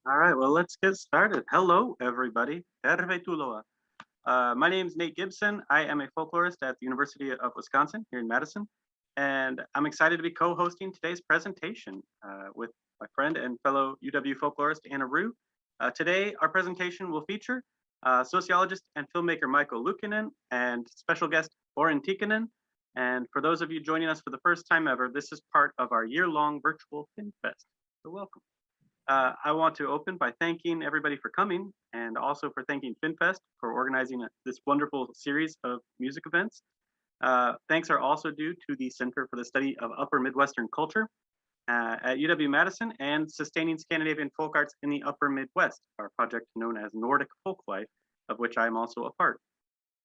All right, well, let's get started. Hello, everybody. Tervetuloa. My name is Nate Gibson. I am a folklorist at the University of Wisconsin here in Madison, and I'm excited to be co-hosting today's presentation with my friend and fellow UW folklorist Anna Rue. Today, our presentation will feature sociologist and filmmaker Michael Loukinen and special guest Oren Tikkanen. And for those of you joining us for the first time ever, this is part of our year-long virtual FinFest. So welcome. I want to open by thanking everybody for coming and also for thanking FinFest for organizing this wonderful series of music events. Thanks are also due to the Center for the Study of Upper Midwestern Culture at UW-Madison and Sustaining Scandinavian Folk Arts in the Upper Midwest, our project known as Nordic Folklife, of which I am also a part.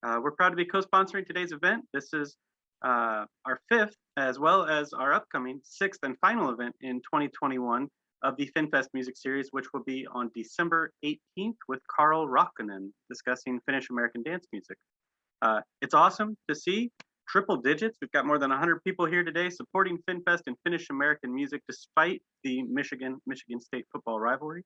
We're proud to be co-sponsoring today's event. This is our fifth, as well as our upcoming sixth and final event in 2021 of the FinFest music series, which will be on December 18th with Carl Rockinen discussing Finnish American dance music. It's awesome to see triple digits. We've got more than 100 people here today supporting FinFest and Finnish American music despite the Michigan State football rivalry,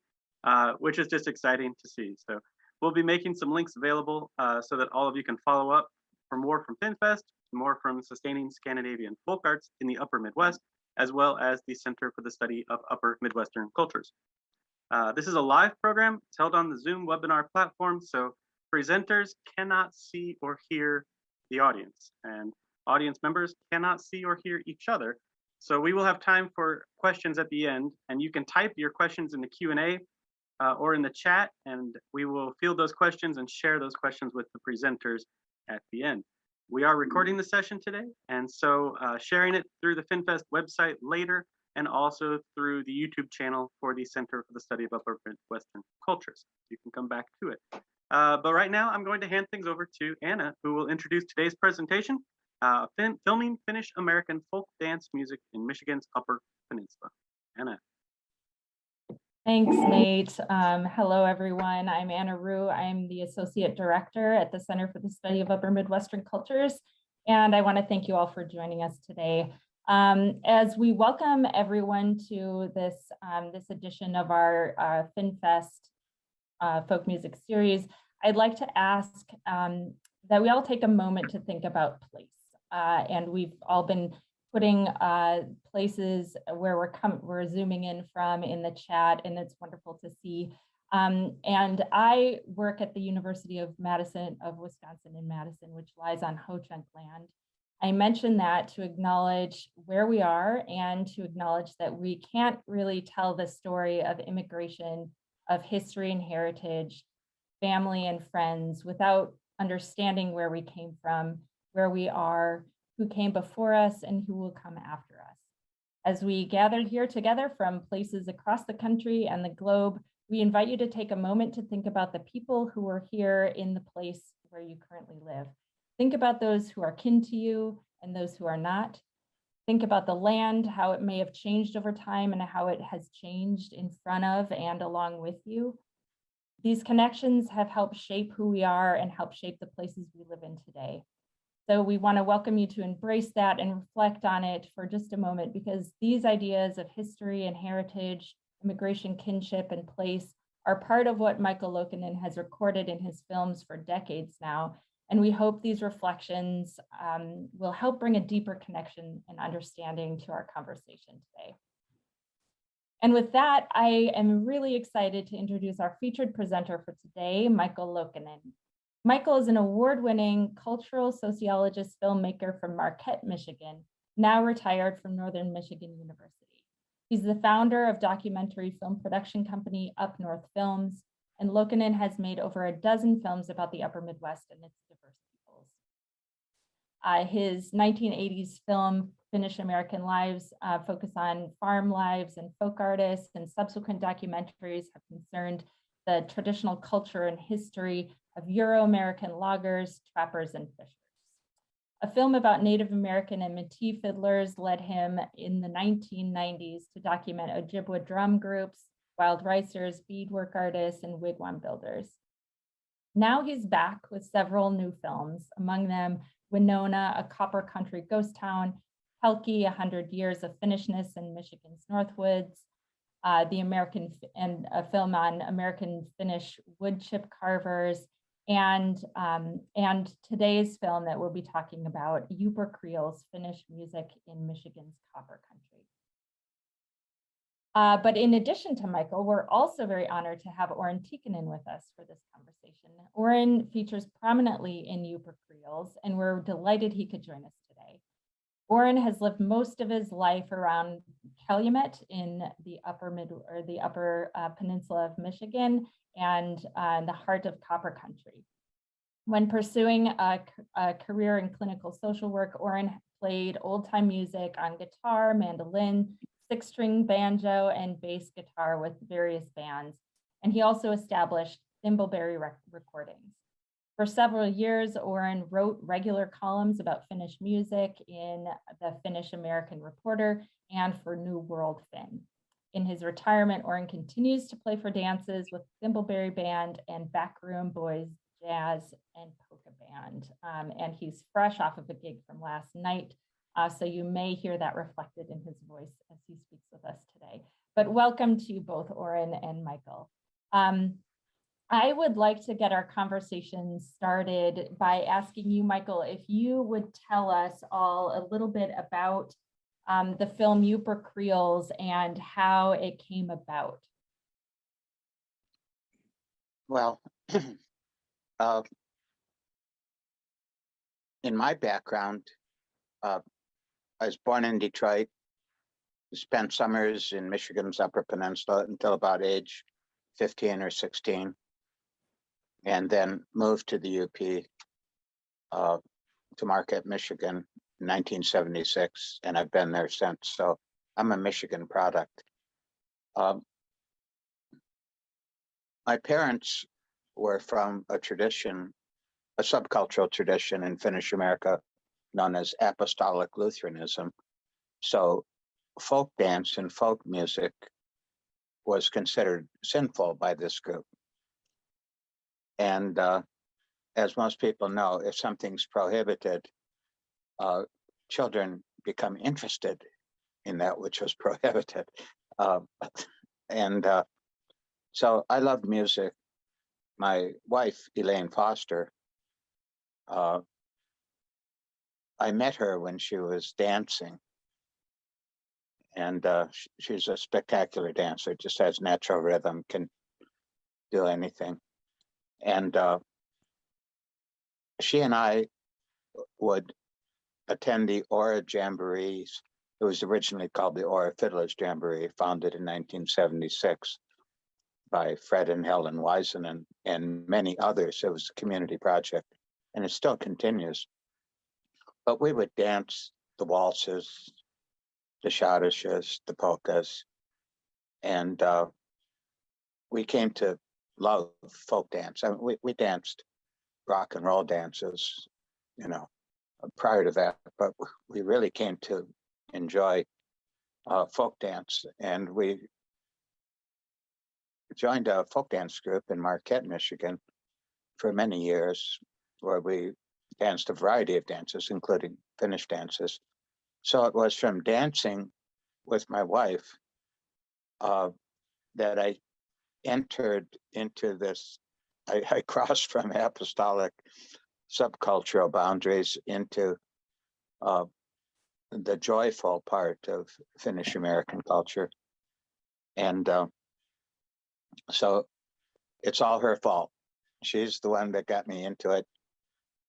which is just exciting to see. So we'll be making some links available so that all of you can follow up for more from FinFest, more from Sustaining Scandinavian Folk Arts in the Upper Midwest, as well as the Center for the Study of Upper Midwestern Cultures. This is a live program. It's held on the Zoom webinar platform, so presenters cannot see or hear the audience, and audience members cannot see or hear each other. So we will have time for questions at the end, and you can type your questions in the Q&A or in the chat, and we will field those questions and share those questions with the presenters at the end. We are recording the session today, and so sharing it through the FinFest website later, and also through the YouTube channel for the Center for the Study of Upper Midwestern Cultures. You can come back to it. But right now, I'm going to hand things over to Anna, who will introduce today's presentation, Filming Finnish American Folk Dance Music in Michigan's Upper Peninsula. Anna. Thanks, Nate. Hello, everyone. I'm Anna Rue. I'm the Associate Director at the Center for the Study of Upper Midwestern Cultures, and I want to thank you all for joining us today. As we welcome everyone to this, this edition of our FinFest folk music series, I'd like to ask that we all take a moment to think about place. And we've all been putting places where we're zooming in from in the chat, and it's wonderful to see. And I work at the University of Wisconsin in Madison, which lies on Ho-Chunk land. I mention that to acknowledge where we are and to acknowledge that we can't really tell the story of immigration, of history and heritage, family and friends without understanding where we came from, where we are, who came before us, and who will come after us. As we gathered here together from places across the country and the globe, we invite you to take a moment to think about the people who are here in the place where you currently live. Think about those who are kin to you and those who are not. Think about the land, how it may have changed over time and how it has changed in front of and along with you. These connections have helped shape who we are and help shape the places we live in today. So we want to welcome you to embrace that and reflect on it for just a moment, because these ideas of history and heritage, immigration, kinship, and place are part of what Michael Loukinen has recorded in his films for decades now. And we hope these reflections will help bring a deeper connection and understanding to our conversation today. And with that, I am really excited to introduce our featured presenter for today, Michael Loukinen. Michael is an award-winning cultural sociologist filmmaker from Marquette, Michigan, now retired from Northern Michigan University. He's the founder of documentary film production company Up North Films, and Loukinen has made over a dozen films about the Upper Midwest and its diverse peoples. His 1980s film, Finnish American Lives, focus on farm lives and folk artists, and subsequent documentaries have concerned the traditional culture and history of Euro-American loggers, trappers, and fishers. A film about Native American and Metis fiddlers led him in the 1990s to document Ojibwe drum groups, wild ricers, beadwork artists, and wigwam builders. Now he's back with several new films, among them Winona, a copper country ghost town, Pelkie, 100 Years of Finnishness in Michigan's Northwoods, the American and a film on American Finnish wood chip carvers, and today's film that we'll be talking about, Yupper Creel's Finnish music in Michigan's Copper Country. But in addition to Michael, we're also very honored to have Oren Tikkanen with us for this conversation. Oren features prominently in Yupper Creels, and we're delighted he could join us today. Oren has lived most of his life around Calumet in the upper peninsula of Michigan and in the heart of Copper Country. When pursuing a career in clinical social work, Oren played old-time music on guitar, mandolin, six-string banjo, and bass guitar with various bands. And he also established thimbleberry recordings. For several years, Oren wrote regular columns about Finnish music in the Finnish American Reporter and for New World Finn. In his retirement, Oren continues to play for dances with Thimbleberry Band and Backroom Boys Jazz and Polka Band. And he's fresh off of a gig from last night, so you may hear that reflected in his voice as he speaks with us today. But welcome to both Oren and Michael. I would like to get our conversation started by asking you, Michael, if you would tell us all a little bit about the film Yupper Creels and how it came about. Well, in my background, I was born in Detroit, spent summers in Michigan's Upper Peninsula until about age 15 or 16, and then moved to the UP to Marquette, Michigan in 1976, and I've been there since. So I'm a Michigan product. My parents were from a tradition, a subcultural tradition in Finnish America known as Apostolic Lutheranism. So folk dance and folk music was considered sinful by this group. And as most people know, if something's prohibited, children become interested in that which was prohibited. So I loved music. My wife, Elaine Foster, I met her when she was dancing. And she's a spectacular dancer, just has natural rhythm, can do anything. And she and I would attend the Aura Jamborees. It was originally called the Aura Fiddlers Jamboree, founded in 1976 by Fred and Helen Wiseman and many others. It was a community project, and it still continues. But we would dance the waltzes, the schottisches, the polkas, and we came to love folk dance. I mean, we danced rock and roll dances, prior to that, but we really came to enjoy folk dance, and we joined a folk dance group in Marquette, Michigan for many years, where we danced a variety of dances, including Finnish dances. So it was from dancing with my wife that I entered into this, I crossed from apostolic subcultural boundaries into the joyful part of Finnish American culture. And so it's all her fault. She's the one that got me into it.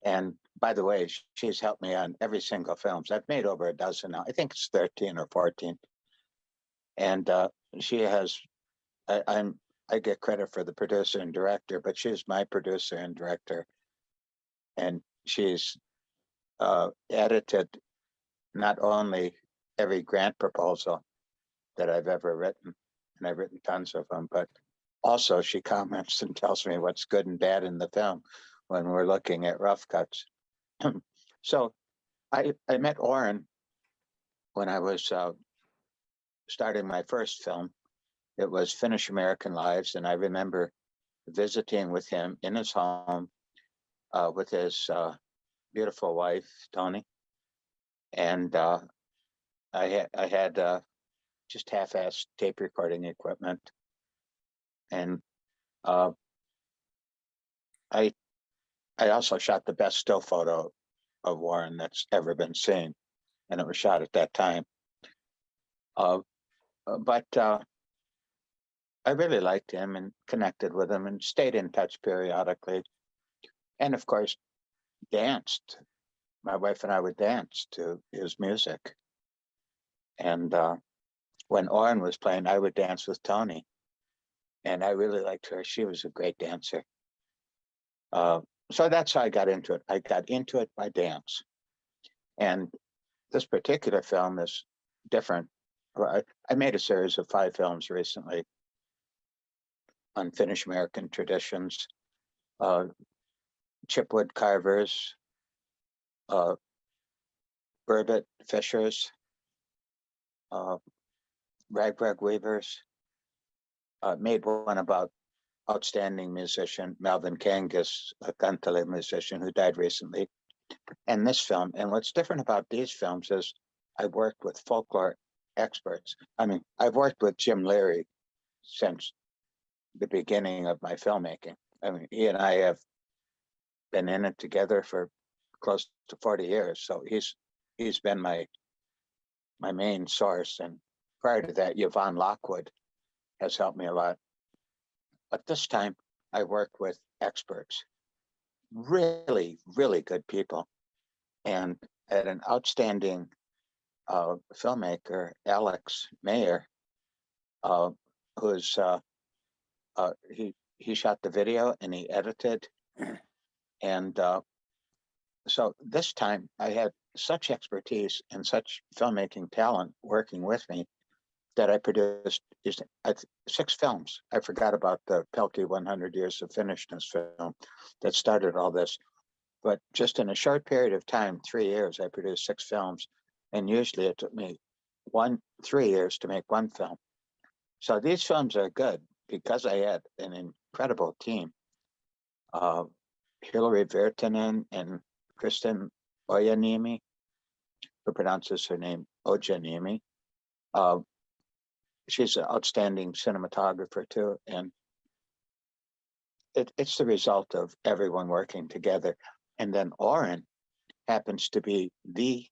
And by the way, she's helped me on every single film. I've made over a dozen now. I think it's 13 or 14. And she has, I get credit for the producer and director, but she's my producer and director. And she's edited not only every grant proposal that I've ever written, and I've written tons of them, but also she comments and tells me what's good and bad in the film when we're looking at rough cuts. So I met Oren when I was starting my first film. It was Finnish American Lives, and I remember visiting with him in his home with his beautiful wife, Tony. And I had just half-assed tape recording equipment. And I also shot the best still photo of Warren that's ever been seen, and it was shot at that time. But I really liked him and connected with him and stayed in touch periodically. And of course, danced. My wife and I would dance to his music. And when Oren was playing, I would dance with Tony. And I really liked her. She was a great dancer. So that's how I got into it. I got into it by dance. And this particular film is different. I made a series of 5 films recently on Finnish American traditions, Chip Wood Carvers, Burbot fishers, rag weavers. Made one about outstanding musician Melvin Kangas, a Kantele musician who died recently. And this film, and what's different about these films is I've worked with folklore experts. I mean, I've worked with Jim Leary since the beginning of my filmmaking. I mean, he and I have been in it together for close to 40 years. So he's been my main source. And prior to that, Yvonne Lockwood has helped me a lot. But this time I worked with experts, really, really good people, and at an outstanding filmmaker, Alex Mayer, who's he shot the video and he edited. And so this time I had such expertise and such filmmaking talent working with me that I produced 6 films. I forgot about the Pelkie 100 Years of Finnishness film that started all this. But just in a short period of time, 3 years, I produced 6 films. And usually it took me 3 years to make one film. So these films are good because I had an incredible team. Hillary Virtanen and Kristen Ojanimi, who pronounces her name Ojanimi. She's an outstanding cinematographer too. And it's the result of everyone working together. And then Oren happens to be the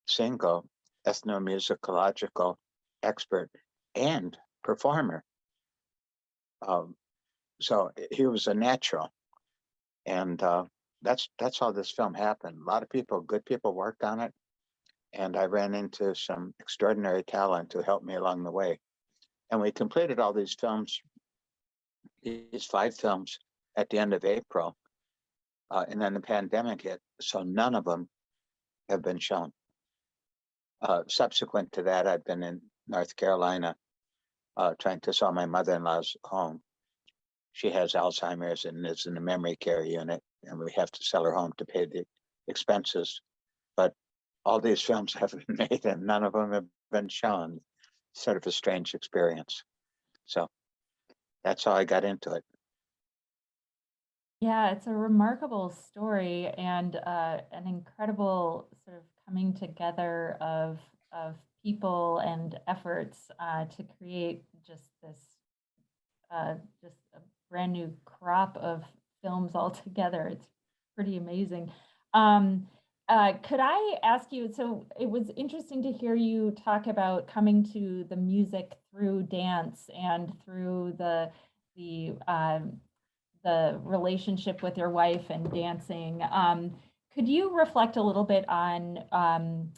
single ethnomusicological expert and performer. So he was a natural. And that's how this film happened. A lot of people, good people worked on it. And I ran into some extraordinary talent who helped me along the way. And we completed all these films, these 5 films at the end of April. And then the pandemic hit, so none of them have been shown. Subsequent to that, I've been in North Carolina trying to sell my mother-in-law's home. She has Alzheimer's and is in a memory care unit, and we have to sell her home to pay the expenses. But all these films have been made and none of them have been shown. Sort of a strange experience. So that's how I got into it. Yeah, it's a remarkable story and an incredible sort of coming together of people and efforts to create just this just a brand new crop of films altogether. It's pretty amazing. Could I ask you, so it was interesting to hear you talk about coming to the music through dance and through the relationship with your wife and dancing. Could you reflect a little bit on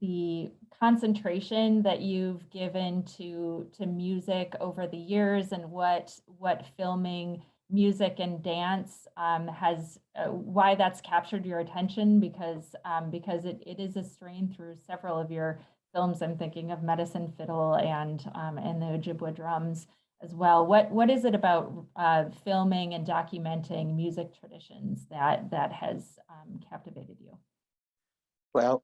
the concentration that you've given to music over the years and what filming music and dance has why that's captured your attention, because it is a strain through several of your films. I'm thinking of Medicine Fiddle and the Ojibwe drums as well. What is it about filming and documenting music traditions that has captivated you? Well,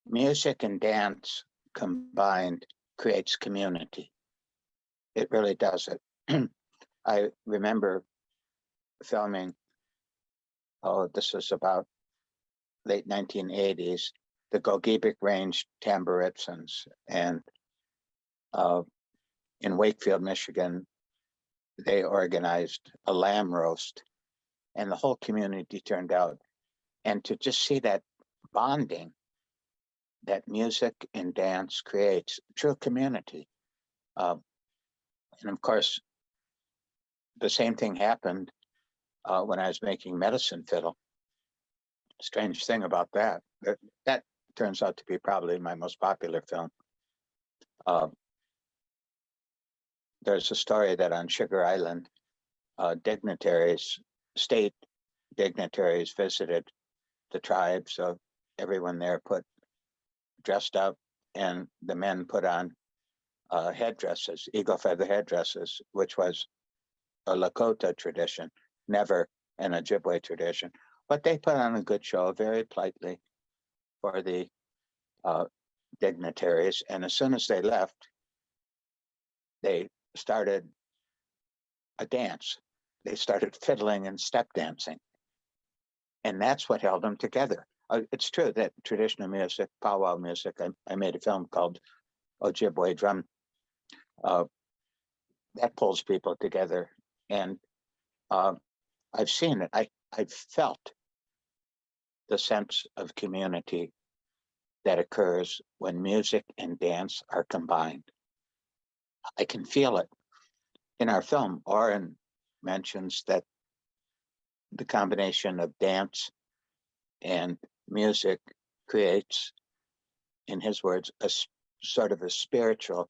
music and dance combined creates community. It really does it. I remember filming, this was about late 1980s, the Gogebic Range Tamburitsons, and in Wakefield, Michigan, they organized a lamb roast, and the whole community turned out. And to just see that bonding that music and dance creates, true community. And of course, the same thing happened when I was making Medicine Fiddle. Strange thing about that turns out to be probably my most popular film. There's a story that on Sugar Island, dignitaries, state dignitaries visited the tribes. So everyone there dressed up, and the men put on headdresses, eagle feather headdresses, which was a Lakota tradition, never an Ojibwe tradition. But they put on a good show, very politely, for the dignitaries. And as soon as they left, they started a dance. They started fiddling and step dancing. And that's what held them together. It's true that traditional music, powwow music, I made a film called Ojibwe Drum, that pulls people together. And I've seen it. I've felt the sense of community that occurs when music and dance are combined. I can feel it. In our film, Oren mentions that the combination of dance and music creates, in his words, a sort of a spiritual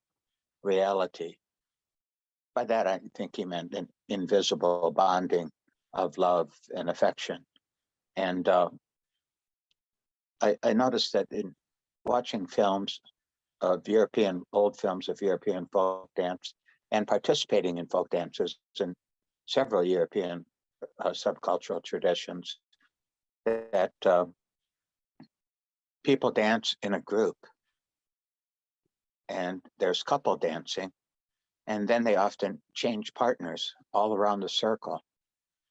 reality. By that, I think he meant an invisible bonding of love and affection. And I noticed that in watching films of old films of European folk dance, and participating in folk dances in several European subcultural traditions, that people dance in a group, and there's couple dancing, and then they often change partners all around the circle.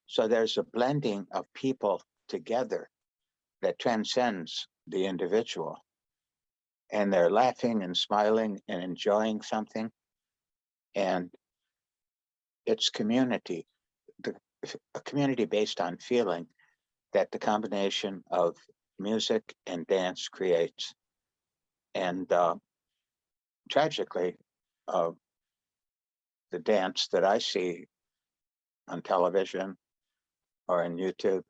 So there's a blending of people together that transcends the individual, and they're laughing and smiling and enjoying something, and it's community, a community based on feeling that the combination of music and dance creates. And tragically, the dance that I see on television or on YouTube,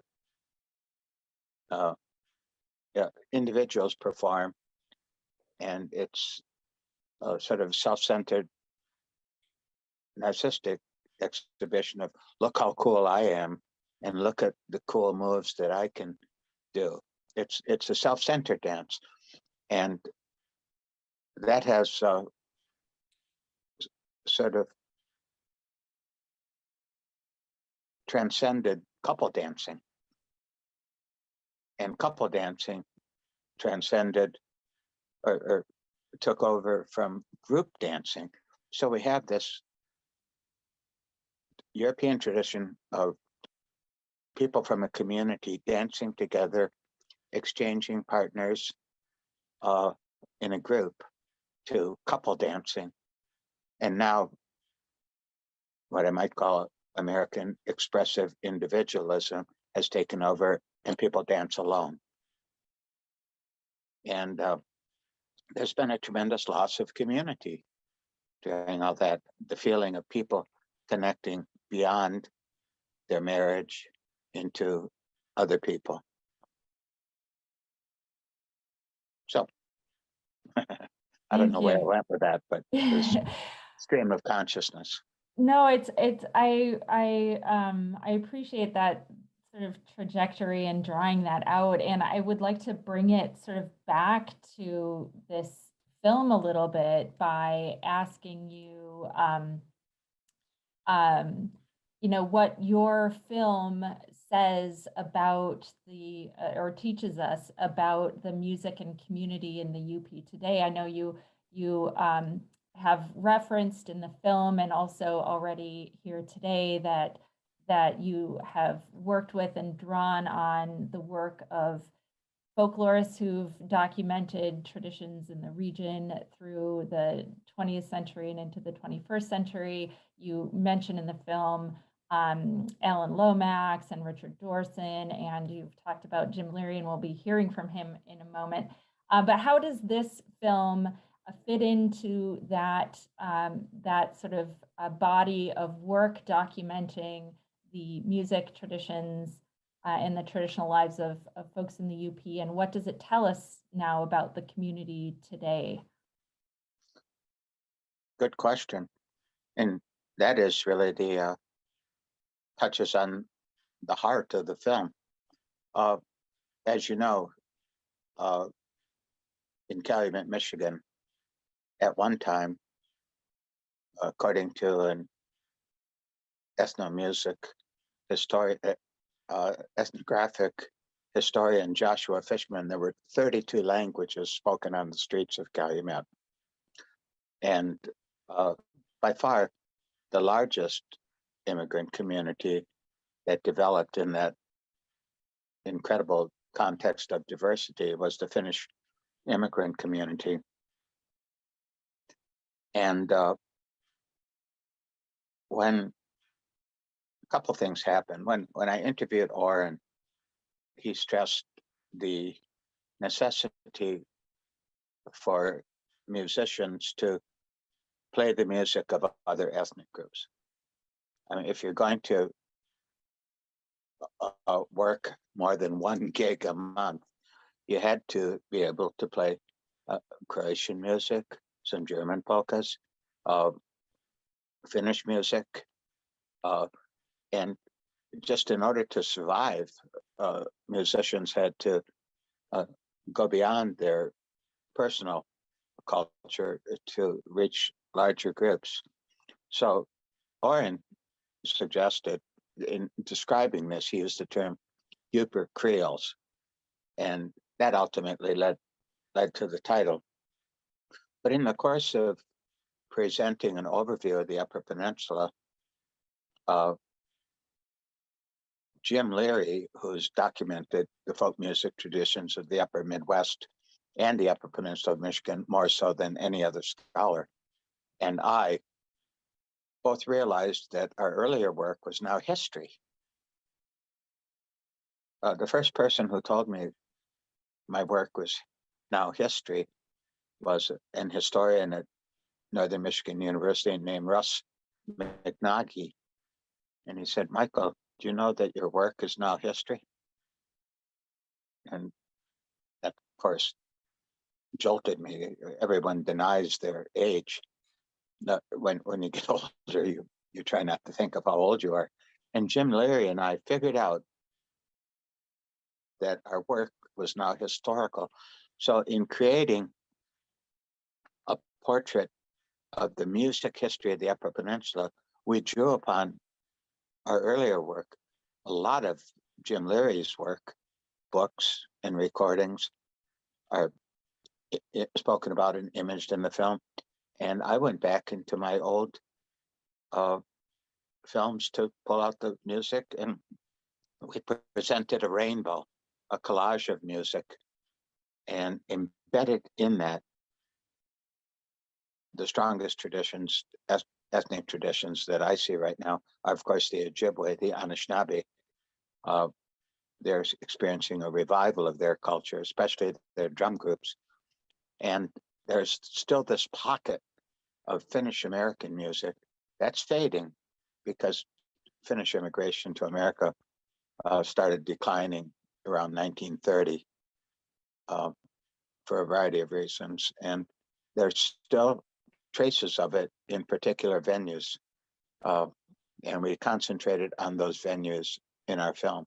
individuals perform, and it's a sort of self-centered, narcissistic exhibition of look how cool I am, and look at the cool moves that I can do. It's a self-centered dance, and that has sort of transcended couple dancing, and couple dancing transcended or took over from group dancing. So we have this European tradition of people from a community dancing together, exchanging partners in a group, to couple dancing. And now what I might call American expressive individualism has taken over, and people dance alone. And there's been a tremendous loss of community during all that, the feeling of people connecting beyond their marriage into other people. So I don't know where I went with that, but this stream of consciousness. No, I appreciate that sort of trajectory and drawing that out. And I would like to bring it sort of back to this film a little bit by asking you, what your film says about or teaches us about the music and community in the UP today. I know you have referenced in the film, and also already here today, that you have worked with and drawn on the work of folklorists who've documented traditions in the region through the 20th century and into the 21st century. You mentioned in the film Alan Lomax and Richard Dorson, and you've talked about Jim Leary, and we'll be hearing from him in a moment. But how does this film fit into that, that sort of body of work documenting the music traditions and the traditional lives of folks in the UP, and what does it tell us now about the community today? Good question. And that is really the touches on the heart of the film. As you know, in Calumet, Michigan, at one time, according to an ethnomusic historian, ethnographic historian Joshua Fishman, there were 32 languages spoken on the streets of Calumet. And by far, the largest immigrant community that developed in that incredible context of diversity was the Finnish immigrant community. And when a couple things happened, when I interviewed Orrin, he stressed the necessity for musicians to play the music of other ethnic groups. I mean, if you're going to work more than one gig a month, you had to be able to play Croatian music, some German polkas, Finnish music, and just in order to survive, musicians had to go beyond their personal culture to reach larger groups. So Orrin suggested, in describing this, he used the term Upper Creoles, and that ultimately led to the title. But in the course of presenting an overview of the Upper Peninsula, Jim Leary, who's documented the folk music traditions of the Upper Midwest and the Upper Peninsula of Michigan more so than any other scholar, and I both realized that our earlier work was now history. The first person who told me my work was now history was an historian at Northern Michigan University named Russ McNaghy. And he said, "Michael, do you know that your work is now history?" And that, of course, jolted me. Everyone denies their age. When you get older, you try not to think of how old you are. And Jim Leary and I figured out that our work was now historical. So in creating a portrait of the music history of the Upper Peninsula, we drew upon our earlier work, a lot of Jim Leary's work, books and recordings are spoken about and imaged in the film. And I went back into my old films to pull out the music, and we presented a rainbow, a collage of music, and embedded in that the strongest traditions, ethnic traditions that I see right now are, of course, the Ojibwe, the Anishinaabe. They're experiencing a revival of their culture, especially their drum groups. And there's still this pocket of Finnish American music that's fading because Finnish immigration to America started declining around 1930 for a variety of reasons. And there's still traces of it in particular venues. And we concentrated on those venues in our film.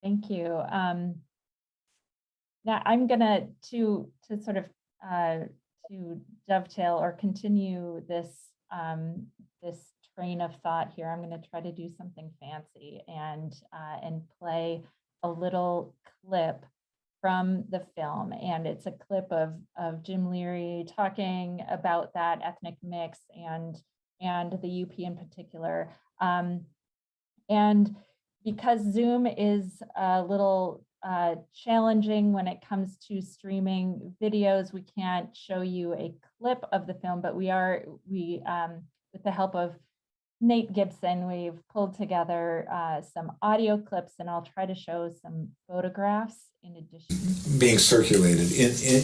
Thank you. Now I'm gonna to sort of to dovetail or continue this this train of thought here. I'm gonna try to do something fancy and play a little clip from the film, and it's a clip of Jim Leary talking about that ethnic mix and the UP in particular. And because Zoom is a little challenging when it comes to streaming videos, we can't show you a clip of the film, but with the help of Nate Gibson, we've pulled together some audio clips, and I'll try to show some photographs in addition. Being circulated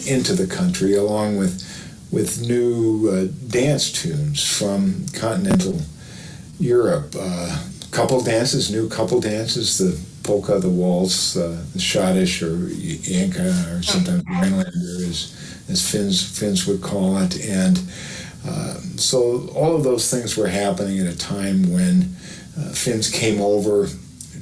into the country, along with new dance tunes from continental Europe. Couple dances, new couple dances, the polka, the waltz, the schottish, or yanka, or sometimes Finlander, as Finns would call it. And so all of those things were happening at a time when Finns came over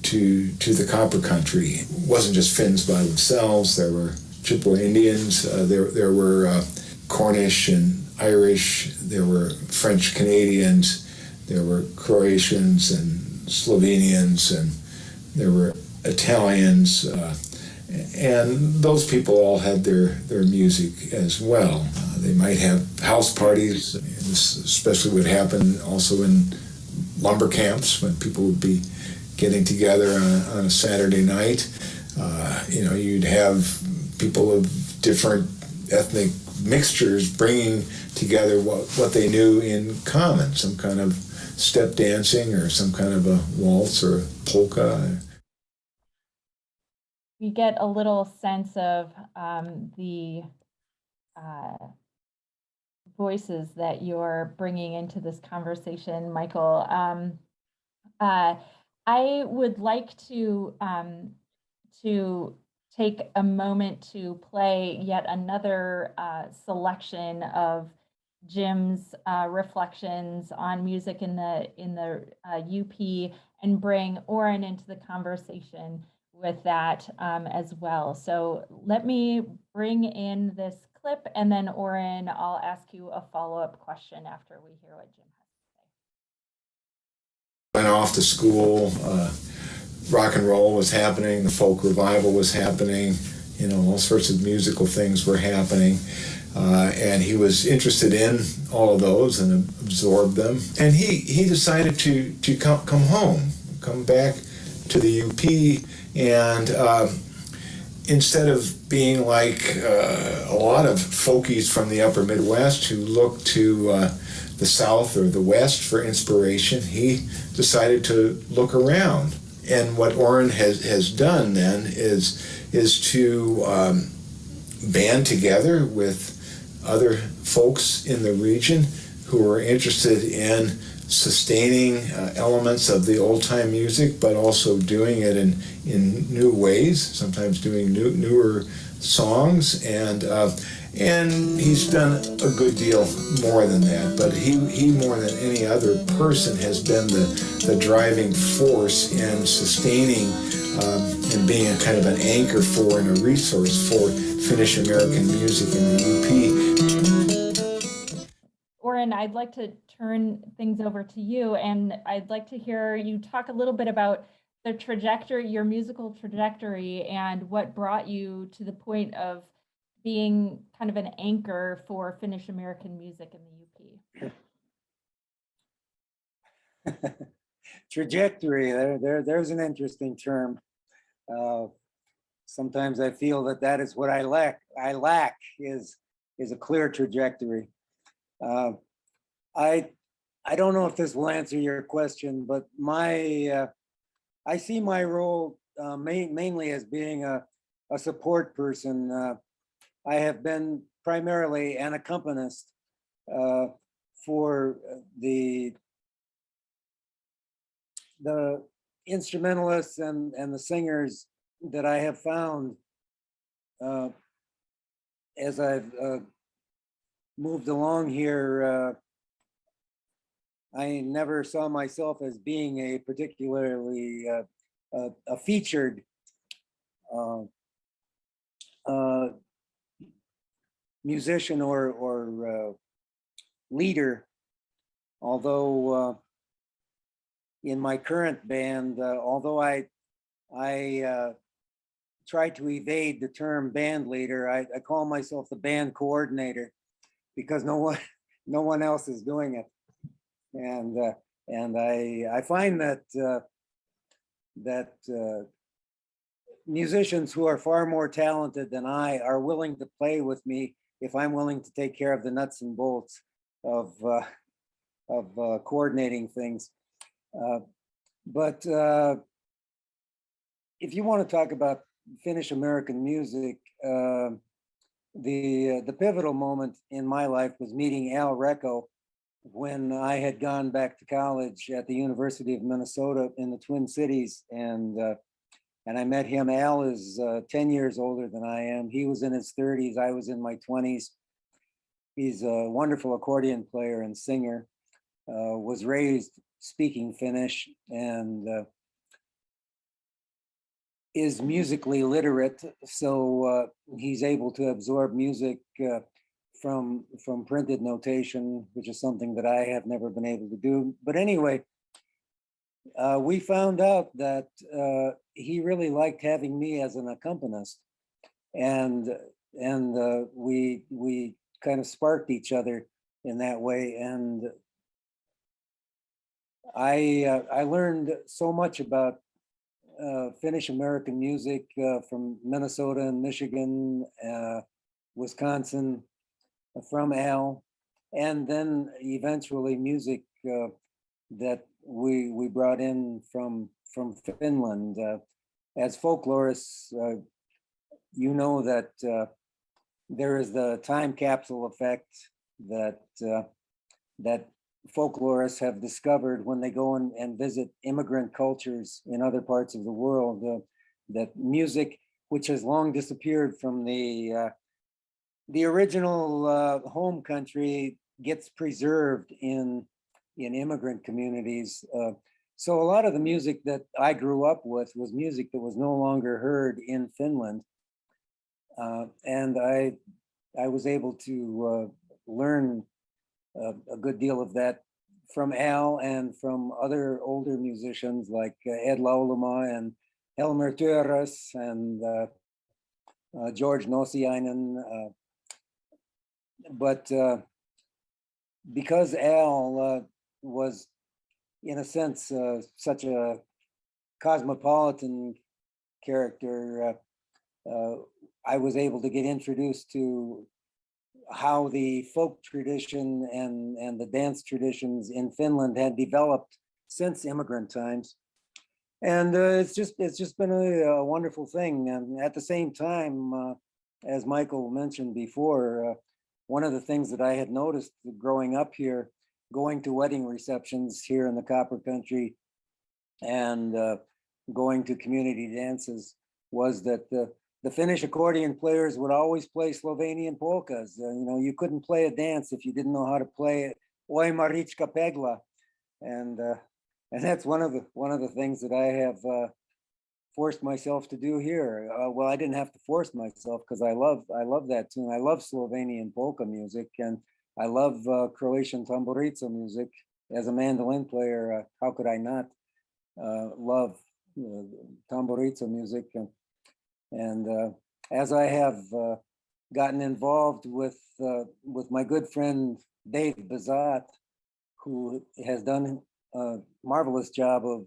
to the Copper Country. It wasn't just Finns by themselves. There were Ojibwe Indians. There were Cornish and Irish. There were French Canadians. There were Croatians and Slovenians, and there were Italians. And those people all had their music as well. They might have house parties. This especially would happen also in lumber camps when people would be getting together on a Saturday night. You'd have people of different ethnic mixtures bringing together what they knew in common, some kind of step dancing or some kind of a waltz or a polka. We get a little sense of the voices that you're bringing into this conversation, Michael. I would like to take a moment to play yet another selection of Jim's reflections on music in the UP, and bring Oren into the conversation with that as well. So let me bring in this clip, and then Oren, I'll ask you a follow-up question after we hear what Jim has to say. Went off to school, rock and roll was happening, the folk revival was happening, all sorts of musical things were happening. And he was interested in all of those and absorbed them. And he decided to come home, come back to the UP, and instead of being like a lot of folkies from the upper Midwest who look to the South or the West for inspiration, he decided to look around. And what Oren has done then is to band together with other folks in the region who are interested in sustaining elements of the old-time music, but also doing it in new ways, sometimes doing newer songs, and he's done a good deal more than that. But he more than any other person has been the driving force in sustaining and being a kind of an anchor for and a resource for Finnish American music in the UP. Oren, I'd like to turn things over to you, and I'd like to hear you talk a little bit about the trajectory, your musical trajectory, and what brought you to the point of being kind of an anchor for Finnish American music in the UP. Trajectory, there's an interesting term. Sometimes I feel that is what I lack. I lack is a clear trajectory. I don't know if this will answer your question, but I see my role mainly as being a support person. I have been primarily an accompanist for the instrumentalists and the singers that I have found as I've moved along here. I never saw myself as being a particularly a featured musician or leader, although in my current band, although I try to evade the term band leader, I call myself the band coordinator, because no one else is doing it. And I find that musicians who are far more talented than I are willing to play with me if I'm willing to take care of the nuts and bolts of coordinating things. But if you want to talk about Finnish American music, the pivotal moment in my life was meeting Al Recco when I had gone back to college at the University of Minnesota in the Twin Cities, and I met him. Al is 10 years older than I am. He was in his 30s. I was in my 20s. He's a wonderful accordion player and singer. Was raised speaking Finnish and is musically literate, so he's able to absorb music from printed notation, which is something that I have never been able to do. But anyway, we found out that he really liked having me as an accompanist, and we kind of sparked each other in that way. And I learned so much about Finnish American music from Minnesota and Michigan, Wisconsin, from Al, and then eventually music that we brought in from Finland. As folklorists, you know that there is the time capsule effect that folklorists have discovered when they go and visit immigrant cultures in other parts of the world, that music, which has long disappeared from the original home country, gets preserved in immigrant communities. So a lot of the music that I grew up with was music that was no longer heard in Finland. And I was able to learn a good deal of that from Al and from other older musicians like Ed Lauluma and Helmer Töres and George Nosiainen. But because Al was, in a sense, such a cosmopolitan character, I was able to get introduced to how the folk tradition and the dance traditions in Finland had developed since immigrant times. And it's just been a wonderful thing. And at the same time, as Michael mentioned before, one of the things that I had noticed growing up here, going to wedding receptions here in the Copper Country and going to community dances, was that the Finnish accordion players would always play Slovenian polkas. You couldn't play a dance if you didn't know how to play it. Oi Marichka Pegla, and that's one of the things that I have forced myself to do here. Well, I didn't have to force myself because I love that tune. I love Slovenian polka music, and I love Croatian tamburica music. As a mandolin player, how could I not love tamburica music? And as I have gotten involved with my good friend Dave Bazat, who has done a marvelous job of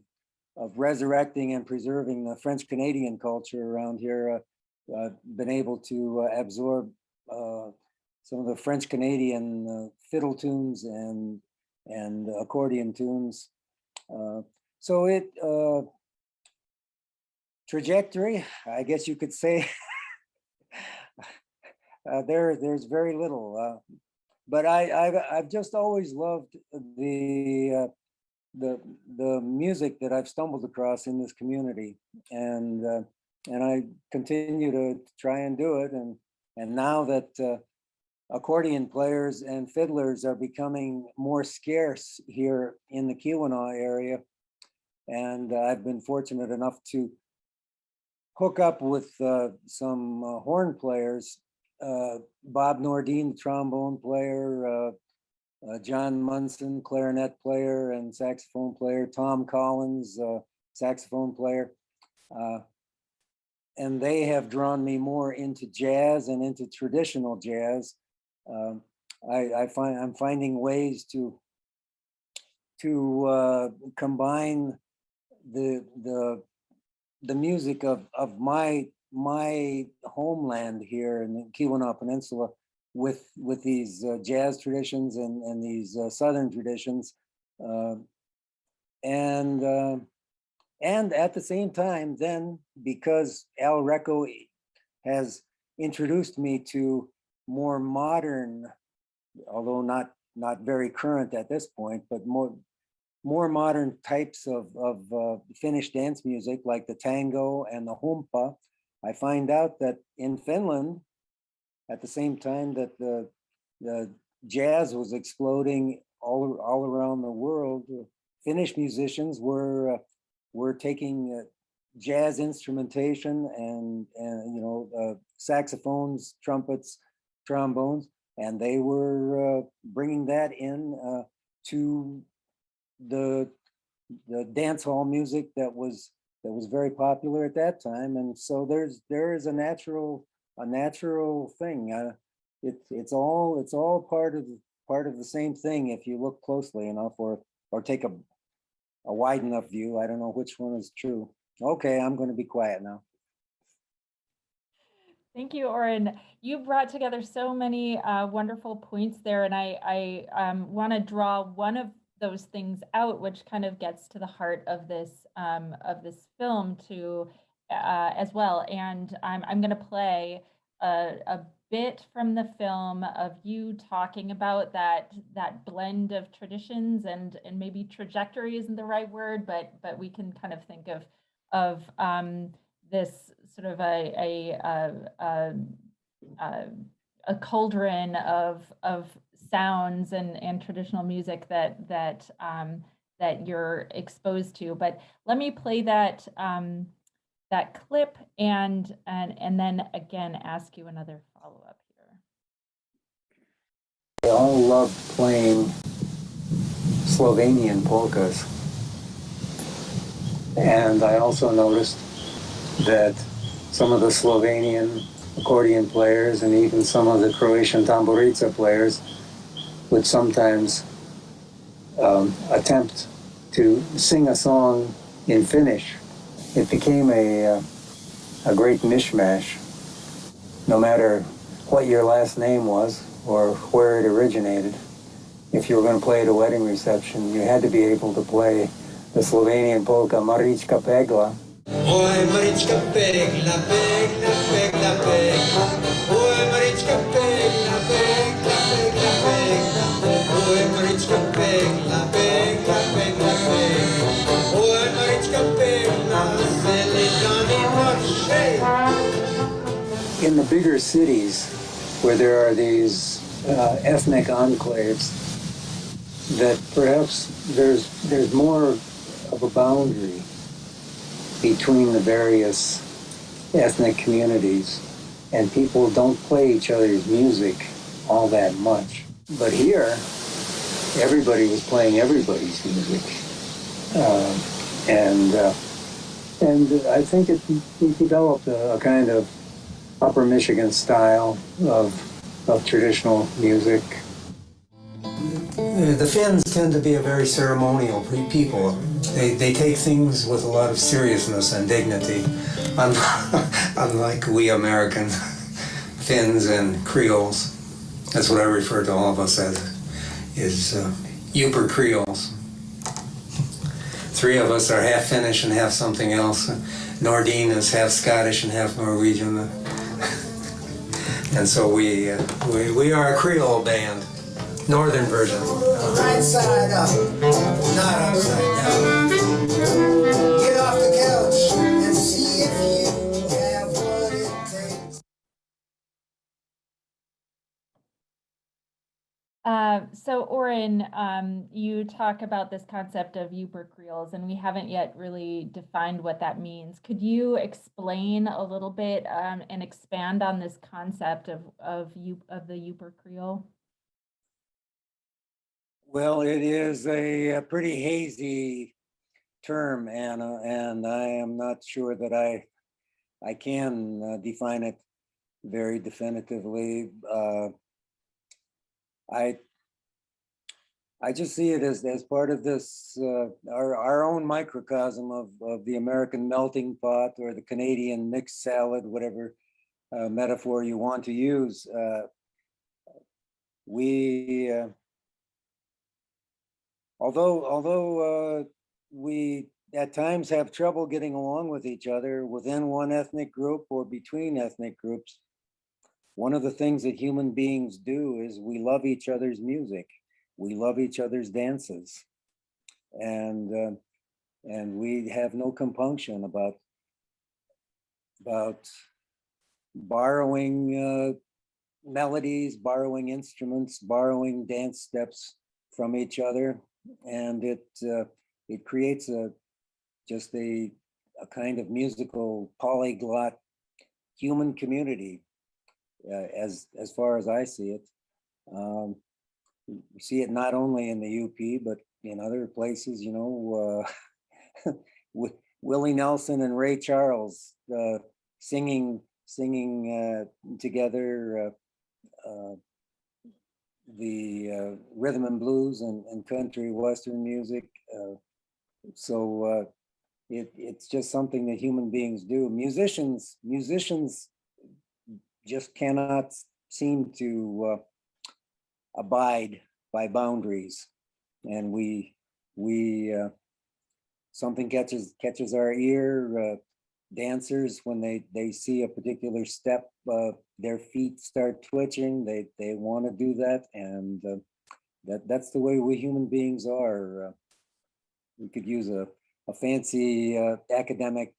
resurrecting and preserving the French Canadian culture around here, been able to absorb some of the French Canadian fiddle tunes and accordion tunes. So it trajectory, I guess you could say. There's very little, but I've just always loved the music that I've stumbled across in this community, and I continue to try and do it. And now that accordion players and fiddlers are becoming more scarce here in the Keweenaw area, and I've been fortunate enough to hook up with some horn players, Bob Nordine, trombone player, John Munson, clarinet player and saxophone player, Tom Collins, saxophone player. And they have drawn me more into jazz and into traditional jazz. I'm finding ways to combine the the music of my homeland here in the Keweenaw Peninsula with these jazz traditions and these Southern traditions, and at the same time, then because Al Recco has introduced me to more modern, although not very current at this point, but more modern types of Finnish dance music, like the tango and the humppa. I find out that in Finland, at the same time that the jazz was exploding all around the world, Finnish musicians were taking jazz instrumentation and saxophones, trumpets, trombones, and they were bringing that in to the dance hall music that was very popular at that time. And so there is a natural thing. It's all part of the same thing if you look closely enough, or take a wide enough view. I don't know which one is true. Okay, I'm going to be quiet now. Thank you, Oren. You brought together so many wonderful points there, and I want to draw one of those things out, which kind of gets to the heart of this film too, as well. And I'm going to play a bit from the film of you talking about that blend of traditions, and maybe trajectory isn't the right word, but we can kind of think of this sort of a cauldron of sounds and traditional music that you're exposed to. But let me play that that clip and then again ask you another follow-up here. They all loved playing Slovenian polkas. And I also noticed that some of the Slovenian accordion players and even some of the Croatian tamburica players would sometimes attempt to sing a song in Finnish. It became a great mishmash. No matter what your last name was or where it originated, if you were going to play at a wedding reception, you had to be able to play the Slovenian polka Marička Pegla. Oj, Marička Pegla, Pegla, Pegla, Pegla. Oj, Marička Pegla, Pegla, Pegla, Pegla. Oj, Marička Pegla, Pegla, Pegla, Pegla. Oj, Marička Pegla, Selidani Noche. In the bigger cities, where there are these ethnic enclaves, that perhaps there's more of a boundary between the various ethnic communities, and people don't play each other's music all that much. But here, everybody was playing everybody's music, and I think it developed a kind of Upper Michigan style of traditional music. The Finns tend to be a very ceremonial people. They take things with a lot of seriousness and dignity, unlike we American Finns and Creoles. That's what I refer to all of us as, is Uber Creoles. Three of us are half Finnish and half something else. Nordine is half Scottish and half Norwegian. And so we are a Creole band. Northern version. Right side up, not upside down. Get off the couch and see if you have what it takes. So Oren, you talk about this concept of Uber Creoles, and we haven't yet really defined what that means. Could you explain a little bit and expand on this concept of the Uber Creole? Well, it is a pretty hazy term, Anna, and I am not sure that I can define it very definitively. I just see it as part of this, our own microcosm of the American melting pot or the Canadian mixed salad, whatever metaphor you want to use. We, although we at times have trouble getting along with each other within one ethnic group or between ethnic groups, one of the things that human beings do is we love each other's music. We love each other's dances, and we have no compunction about borrowing melodies, borrowing instruments, borrowing dance steps from each other, and it creates just a kind of musical polyglot human community, as far as I see it. We see it not only in the UP, but in other places, you know, Willie Nelson and Ray Charles singing together the rhythm and blues and country western music. So it's just something that human beings do. Musicians just cannot seem to abide by boundaries, and we something catches our ear. Dancers, when they see a particular step, their feet start twitching. They want to do that, and that's the way we human beings are. We could use a fancy academic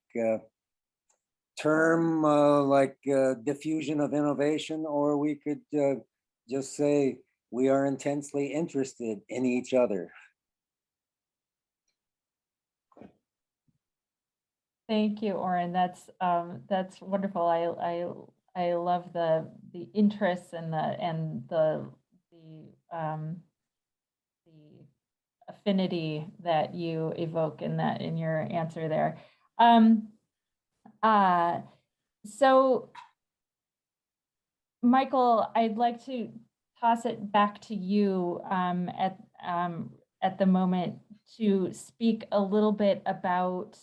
term like diffusion of innovation, or we could just say we are intensely interested in each other. Thank you, Oren. That's wonderful. I love the interests and the affinity that you evoke in your answer there. So, Michael, I'd like to toss it back to you at the moment to speak a little bit about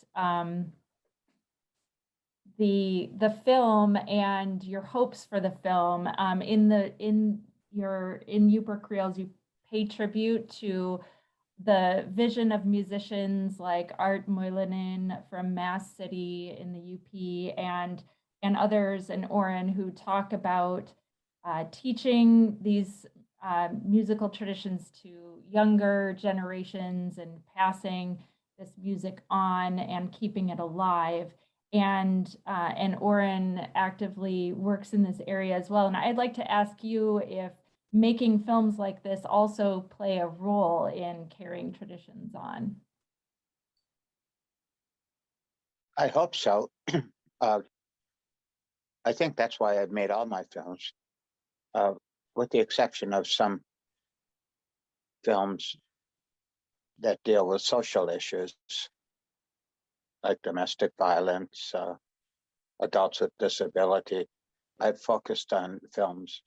the film and your hopes for the film. In Yup'ik Creoles, you pay tribute to the vision of musicians like Art Moilanen from Mass City in the UP and others, and Oren, who talk about teaching these musical traditions to younger generations and passing this music on and keeping it alive. And Oren actively works in this area as well. And I'd like to ask you if making films like this also play a role in carrying traditions on. I hope so. I think that's why I've made all my films, with the exception of some films that deal with social issues like domestic violence, adults with disability. I've focused on films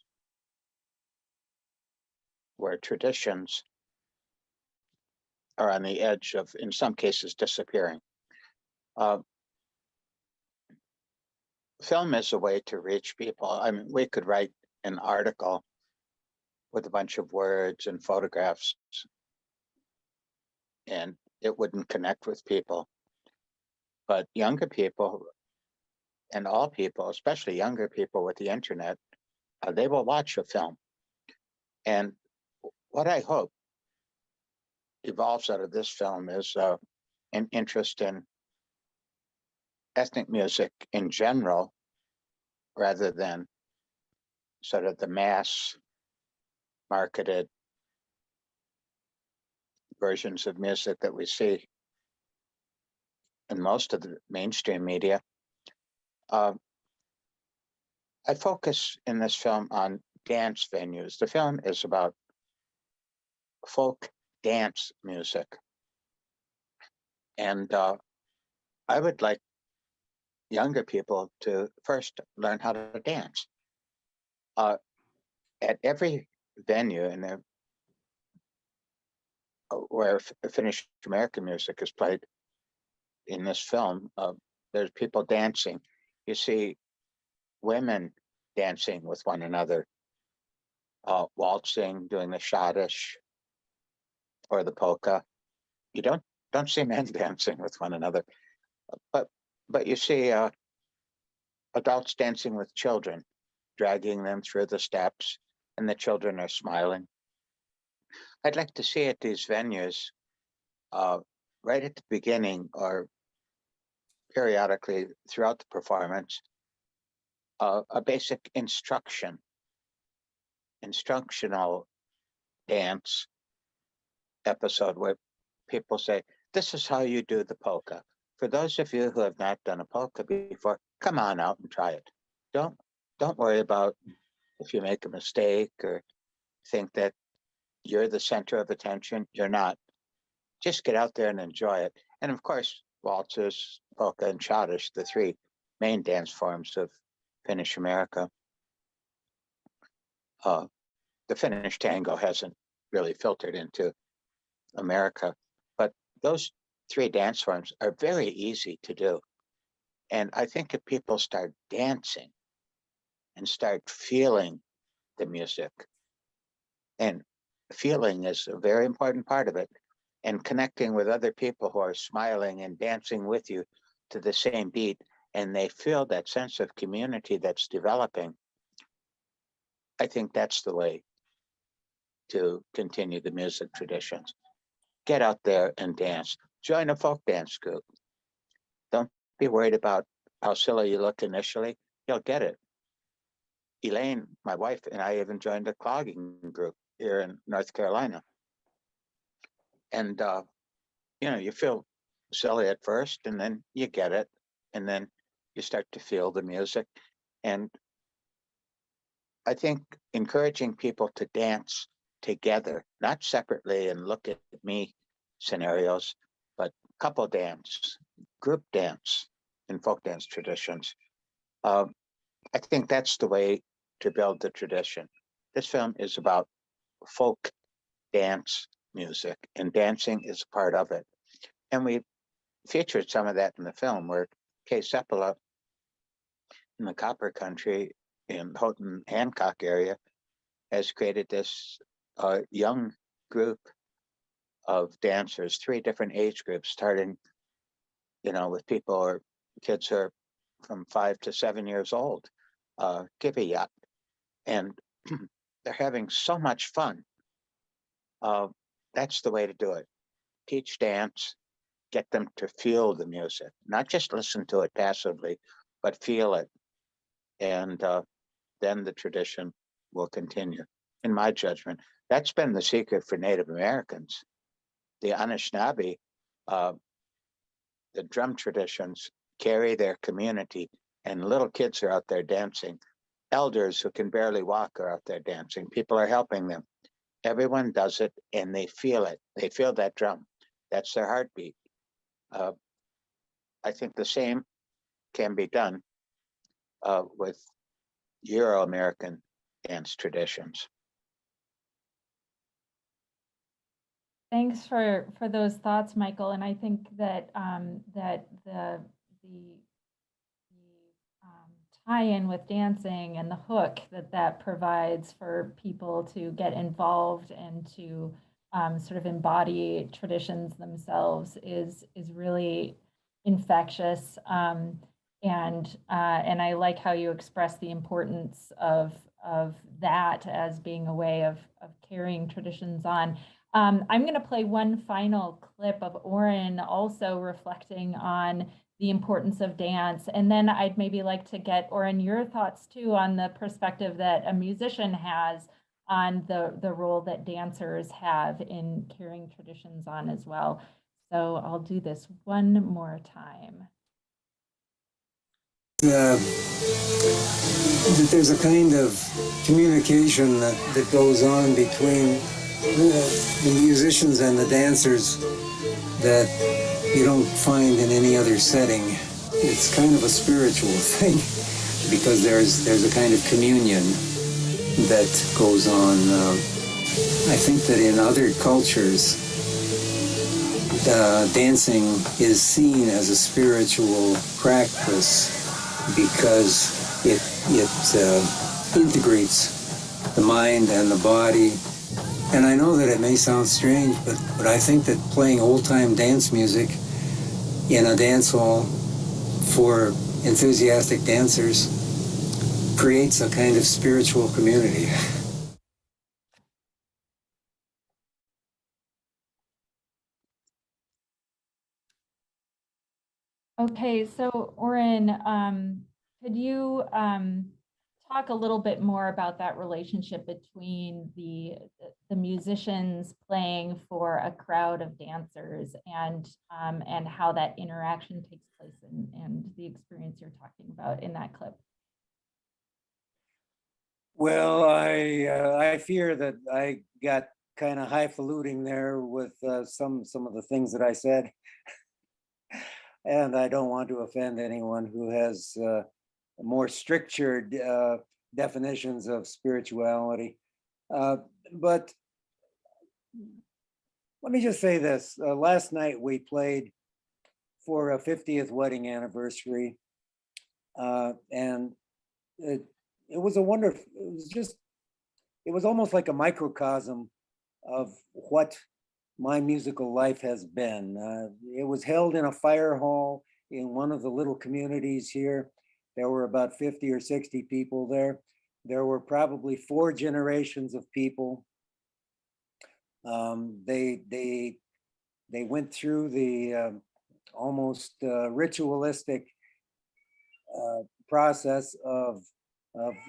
where traditions are on the edge of, in some cases, disappearing. Film is a way to reach people. I mean, we could write an article with a bunch of words and photographs, and it wouldn't connect with people. But younger people, and all people, especially younger people with the internet, they will watch a film. And what I hope evolves out of this film is an interest in ethnic music in general, rather than sort of the mass marketed versions of music that we see in most of the mainstream media. I focus in this film on dance venues. The film is about folk dance music. And I would like younger people to first learn how to dance. At every venue, and where Finnish American music is played in this film. There's people dancing. You see women dancing with one another, waltzing, doing the schottisch or the polka. You don't see men dancing with one another, but you see adults dancing with children, dragging them through the steps, and the children are smiling. I'd like to see at these venues, right at the beginning or periodically throughout the performance, a basic instructional dance episode where people say, this is how you do the polka. For those of you who have not done a polka before, come on out and try it. Don't worry about if you make a mistake or think that you're the center of attention. You're not. Just get out there and enjoy it. And of course, waltzes, polka, and schottisch, the three main dance forms of Finnish America. The Finnish tango hasn't really filtered into America, but those three dance forms are very easy to do. And I think if people start dancing and start feeling the music, and feeling is a very important part of it, and connecting with other people who are smiling and dancing with you to the same beat, and they feel that sense of community that's developing, I think that's the way to continue the music traditions. Get out there and dance. Join a folk dance group. Don't be worried about how silly you look initially. You'll get it. Elaine, my wife, and I even joined a clogging group here in North Carolina. And, you feel silly at first, and then you get it. And then you start to feel the music. And I think encouraging people to dance together, not separately and look at me scenarios, but couple dance, group dance in folk dance traditions. I think that's the way to build the tradition. This film is about folk dance music, and dancing is part of it. And we featured some of that in the film, where Kay Seppala in the Copper Country in Houghton Hancock area has created this young group of dancers, 3 different age groups, starting, with people or kids who are from 5 to 7 years old, Kiviyat, and they're having so much fun. That's the way to do it. Teach dance, get them to feel the music, not just listen to it passively, but feel it. And then the tradition will continue. In my judgment, that's been the secret for Native Americans. The Anishinaabe, the drum traditions carry their community, and little kids are out there dancing. Elders who can barely walk are out there dancing. People are helping them. Everyone does it, and they feel it. They feel that drum. That's their heartbeat. I think the same can be done with Euro-American dance traditions. Thanks for those thoughts, Michael. And I think that that the tie-in with dancing and the hook that provides for people to get involved and to sort of embody traditions themselves is really infectious. And I like how you express the importance of that as being a way of carrying traditions on. I'm going to play one final clip of Oren also reflecting on the importance of dance. And then I'd maybe like to get, Oren, your thoughts too on the perspective that a musician has on the role that dancers have in carrying traditions on as well. So I'll do this one more time. There's a kind of communication that goes on between the musicians and the dancers that you don't find in any other setting. It's kind of a spiritual thing because there's a kind of communion that goes on. I think that in other cultures, dancing is seen as a spiritual practice because it integrates the mind and the body. And I know that it may sound strange, but I think that playing old-time dance music in a dance hall for enthusiastic dancers creates a kind of spiritual community. Okay, so Oren, could you talk a little bit more about that relationship between the musicians playing for a crowd of dancers and how that interaction takes place and the experience you're talking about in that clip? Well, I fear that I got kind of highfalutin there with some of the things that I said, and I don't want to offend anyone who has more strictured definitions of spirituality. But let me just say this: last night we played for a 50th wedding anniversary, and it was a wonderful. It was almost like a microcosm of what my musical life has been. It was held in a fire hall in one of the little communities here. There were about 50 or 60 people there. There were probably 4 generations of people. They went through the almost ritualistic process of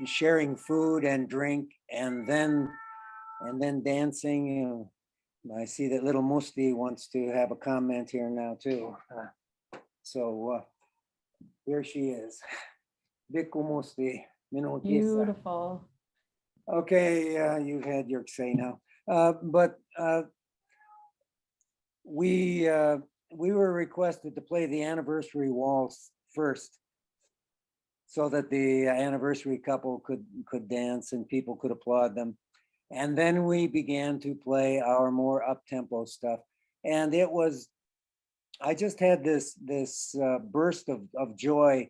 sharing food and drink, and then dancing. I see that little Musti wants to have a comment here now too. So here she is. Biku Musti, Minokisa. Beautiful. Okay, you've had your say now. But we were requested to play the anniversary waltz first, so that the anniversary couple could dance and people could applaud them. And then we began to play our more up-tempo stuff. And it was, I just had this burst of joy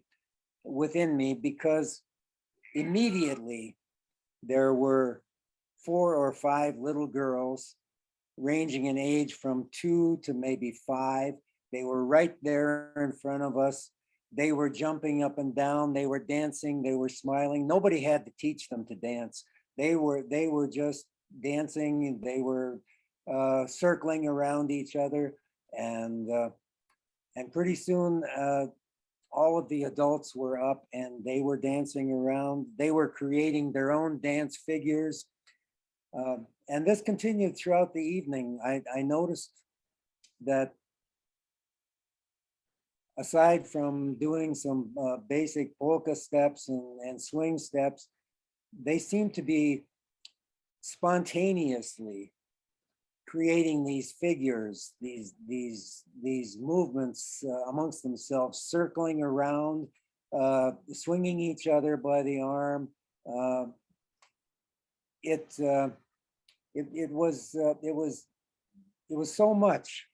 within me, because immediately there were 4 or 5 little girls ranging in age from 2 to maybe 5. They were right there in front of us. They were jumping up and down. They were dancing. They were smiling. Nobody had to teach them to dance. They were just dancing. They were circling around each other, and pretty soon all of the adults were up and they were dancing around. They were creating their own dance figures, and this continued throughout the evening. I noticed that aside from doing some basic polka steps and swing steps, they seem to be spontaneously creating these figures, these movements amongst themselves, circling around, swinging each other by the arm. It was so much.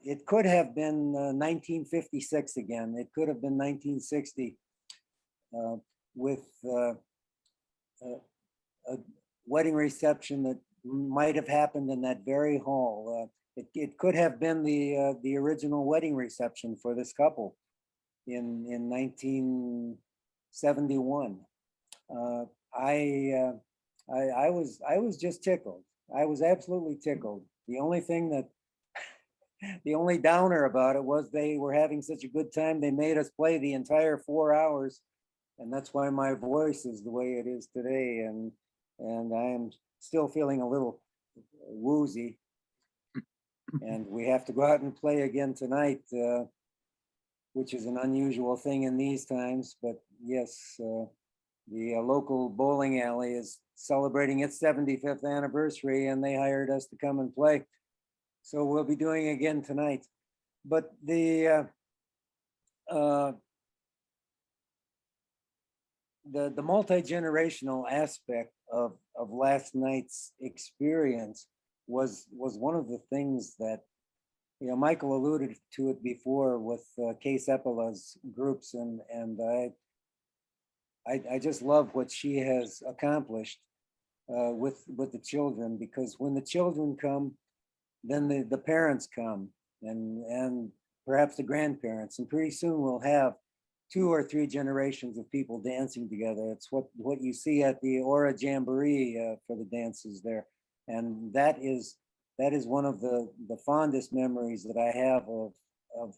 It could have been 1956 again. It could have been 1960 with a wedding reception that might have happened in that very hall. It could have been the original wedding reception for this couple in 1971. I was just tickled. I was absolutely tickled. The only downer about it was they were having such a good time. They made us play the entire 4 hours, and that's why my voice is the way it is today. And I am still feeling a little woozy. And we have to go out and play again tonight, which is an unusual thing in these times. But yes, the local bowling alley is celebrating its 75th anniversary, and they hired us to come and play. So we'll be doing it again tonight. But the multi-generational aspect of last night's experience was one of the things that Michael alluded to it before with Case Epela's groups, and I just love what she has accomplished with the children, because when the children come, then the parents come, and perhaps the grandparents, and pretty soon we'll have 2 or 3 generations of people dancing together. It's what you see at the Aura Jamboree for the dances there, and that is one of the fondest memories that I have of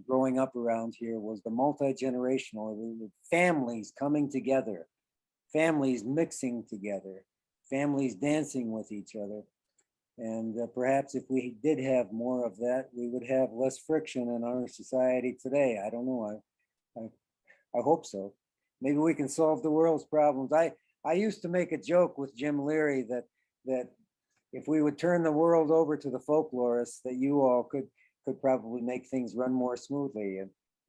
growing up around here, was the multi-generational families coming together, families mixing together, families dancing with each other. And perhaps if we did have more of that, we would have less friction in our society today. I don't know. I hope so. Maybe we can solve the world's problems. I used to make a joke with Jim Leary that if we would turn the world over to the folklorists, that you all could probably make things run more smoothly,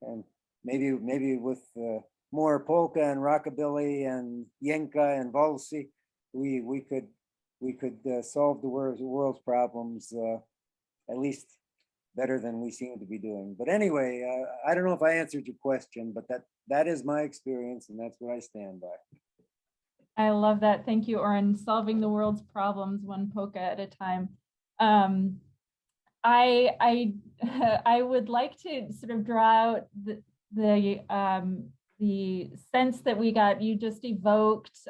and maybe with more polka and rockabilly and yenka and valsi, we could solve the world's problems at least better than we seem to be doing. But anyway, I don't know if I answered your question, but that is my experience, and that's what I stand by. I love that. Thank you, Oren. Solving the world's problems one polka at a time. I would like to sort of draw out the sense that we got. You just evoked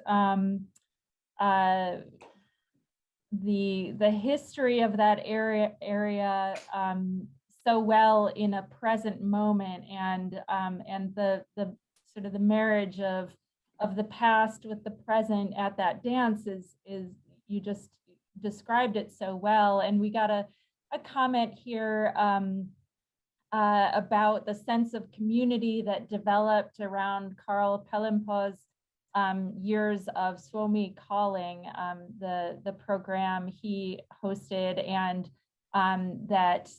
the history of that area so well in a present moment, and the sort of the marriage of the past with the present at that dance is you just described it so well. And we got a comment here about the sense of community that developed around Carl Pellempo's years of Suomi Calling, the program he hosted, and that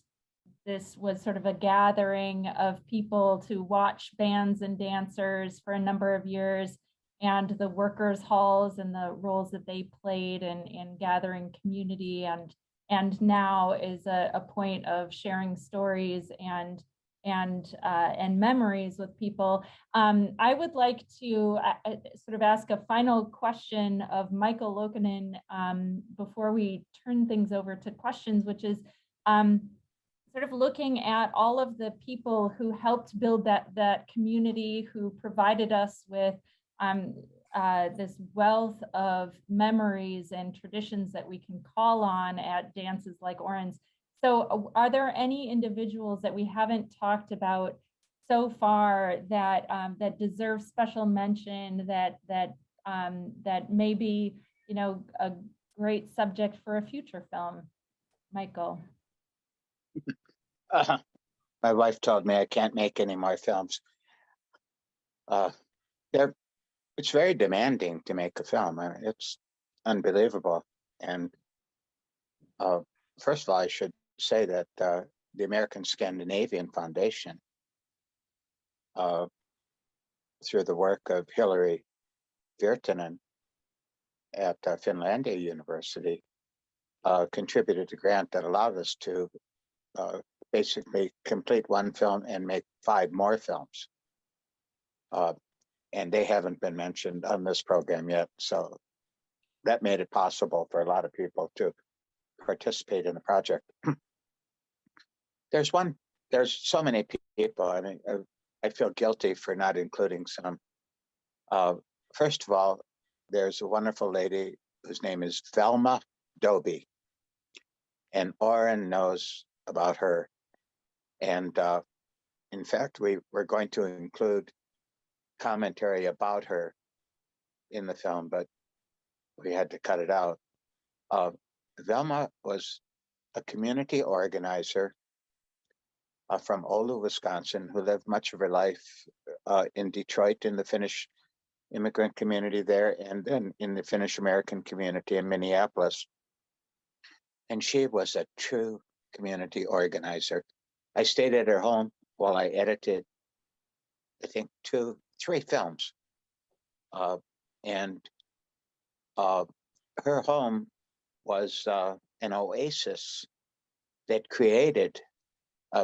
this was sort of a gathering of people to watch bands and dancers for a number of years, and the workers' halls and the roles that they played in gathering community, and now is a point of sharing stories and memories with people. I would like to sort of ask a final question of Michael Loukinen before we turn things over to questions, which is sort of looking at all of the people who helped build that community, who provided us with this wealth of memories and traditions that we can call on at dances like Oren's. So are there any individuals that we haven't talked about so far that that deserve special mention, that may be, a great subject for a future film? Michael. My wife told me I can't make any more films. It's very demanding to make a film. I mean, it's unbelievable. And first of all, I should say that the American Scandinavian Foundation, through the work of Hillary Virtanen at Finlander University, contributed a grant that allowed us to basically complete one film and make 5 more films. And they haven't been mentioned on this program yet. So that made it possible for a lot of people to participate in the project. There's so many people. I mean, I feel guilty for not including some. First of all, there's a wonderful lady whose name is Velma Doby, and Oren knows about her. And in fact, we're going to include commentary about her in the film, but we had to cut it out. Velma was a community organizer from Oulu, Wisconsin, who lived much of her life in Detroit in the Finnish immigrant community there, and then in the Finnish American community in Minneapolis. And she was a true community organizer. I stayed at her home while I edited, I think, 3 films. And her home was an oasis that created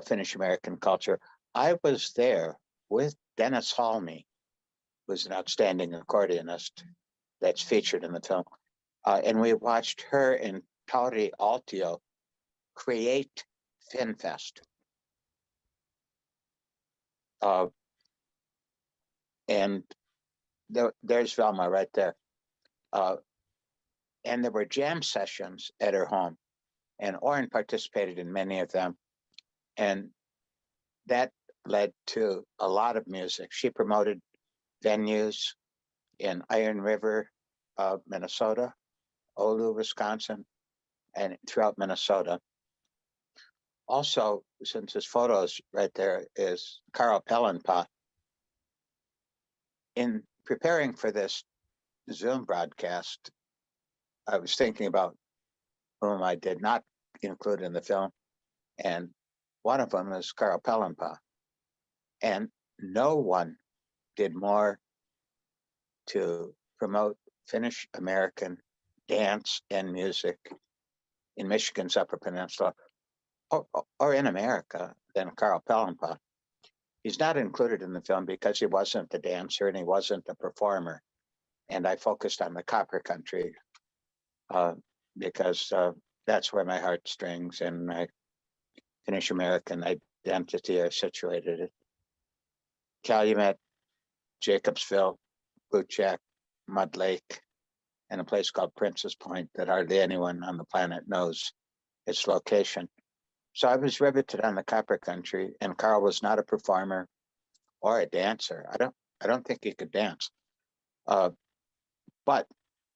Finnish American culture. I was there with Dennis Halmy, who's an outstanding accordionist that's featured in the film. And we watched her and Tauri Altio create FinFest. And there's Velma right there. And there were jam sessions at her home, and Oren participated in many of them. And that led to a lot of music. She promoted venues in Iron River, Minnesota, Oulu, Wisconsin, and throughout Minnesota. Also, since his photos right there is Carl Pellenpa. In preparing for this Zoom broadcast, I was thinking about whom I did not include in the film, and one of them is Carl Pellenpa. And no one did more to promote Finnish American dance and music in Michigan's Upper Peninsula or in America than Carl Pellenpa. He's not included in the film because he wasn't a dancer and he wasn't a performer. And I focused on the Copper Country because that's where my heartstrings and my Finnish American identity are situated. Calumet, Jacobsville, Butchak, Mud Lake, and a place called Princess Point that hardly anyone on the planet knows its location. So I was riveted on the Copper Country, and Carl was not a performer or a dancer. I don't think he could dance, but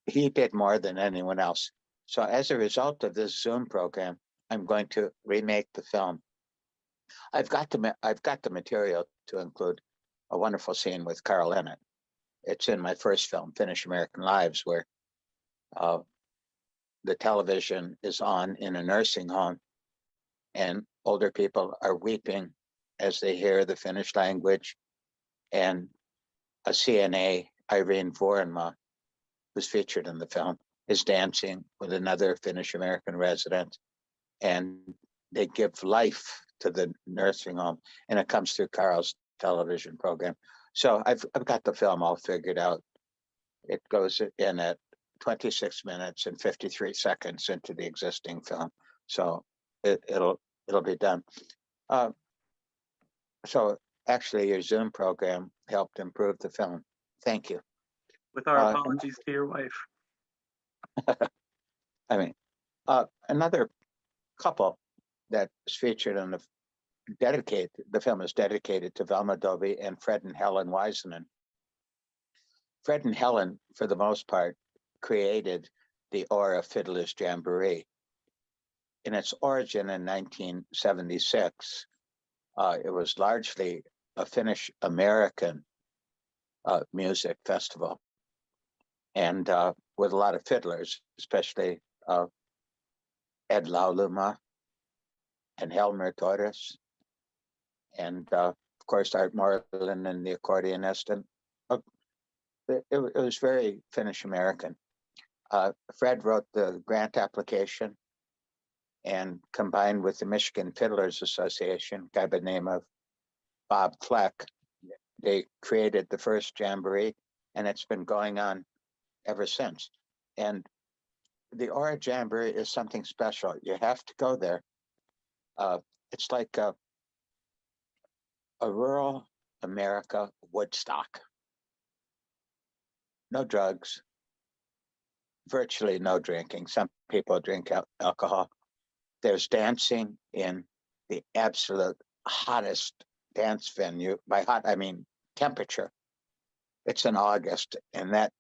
he did more than anyone else. So as a result of this Zoom program, I'm going to remake the film. I've got the material to include a wonderful scene with Carl in it. It's in my first film, Finnish American Lives, where the television is on in a nursing home, and older people are weeping as they hear the Finnish language. And a CNA, Irene Vuorenmaa, who's featured in the film, is dancing with another Finnish American resident, and they give life to the nursing home, and it comes through Carl's television program. So I've got the film all figured out. It goes in at 26 minutes and 53 seconds into the existing film. So it'll be done. So actually your Zoom program helped improve the film. Thank you. With our apologies to your wife. I mean, another couple that is featured in the film is dedicated to Velma Dovey and Fred and Helen Weiseman. Fred and Helen, for the most part, created the Aura Fiddlers Jamboree. In its origin in 1976, it was largely a Finnish American music festival, and with a lot of fiddlers, especially Ed Lauluma and Helmer Torres, and of course Art Moreland and the accordionist, and it was very Finnish American. Fred wrote the grant application, and combined with the Michigan Fiddlers Association, a guy by the name of Bob Fleck, they created the first jamboree, and it's been going on ever since. And the Aura Jamboree is something special. You have to go there. It's like a rural America Woodstock. No drugs, virtually no drinking. Some people drink alcohol. There's dancing in the absolute hottest dance venue. By hot, I mean temperature. It's in August, and that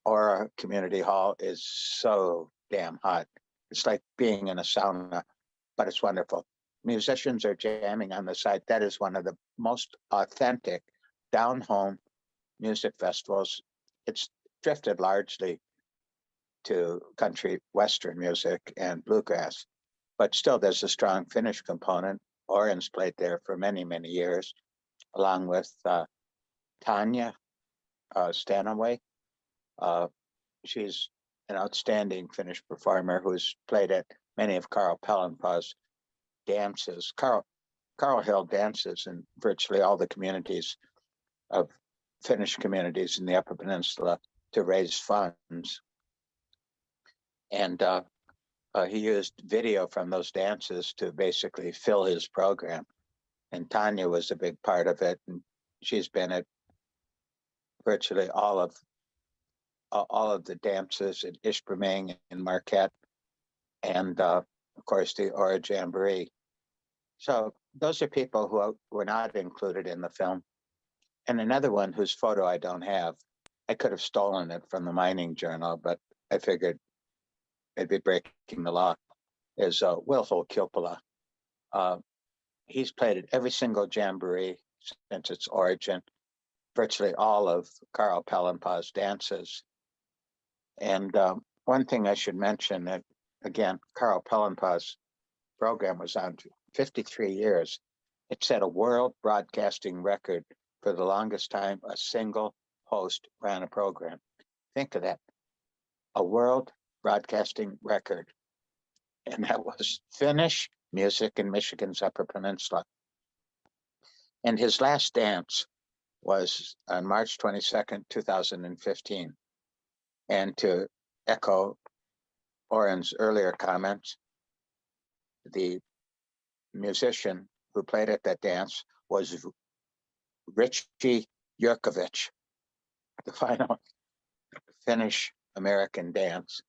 Aura Community Hall is so damn hot. It's like being in a sauna, but it's wonderful. Musicians are jamming on the side. That is one of the most authentic down-home music festivals. It's drifted largely to country western music and bluegrass, but still there's a strong Finnish component. Oren's played there for many, many years, along with Tanya Stanaway. She's an outstanding Finnish performer who's played at many of Carl Pellenpa's dances. Carl held dances in virtually all the communities of Finnish communities in the Upper Peninsula to raise funds. And he used video from those dances to basically fill his program. And Tanya was a big part of it. And she's been at virtually all of the dances at Ishpeming and Marquette, and of course the Ora Jamboree. So those are people who were not included in the film. And another one whose photo I don't have, I could have stolen it from the Mining Journal, but I figured it'd be breaking the law, is Wilho Kilpala. He's played at every single jamboree since its origin, virtually all of Carl Pellenpaa's dances. And one thing I should mention that, again, Carl Pellenpaa's program was on 53 years. It set a world broadcasting record for the longest time a single host ran a program. Think of that, a world broadcasting record. And that was Finnish music in Michigan's Upper Peninsula. And his last dance was on March 22nd, 2015. And to echo Oren's earlier comments, the musician who played at that dance was Richie Jurkovic. The final Finnish American dance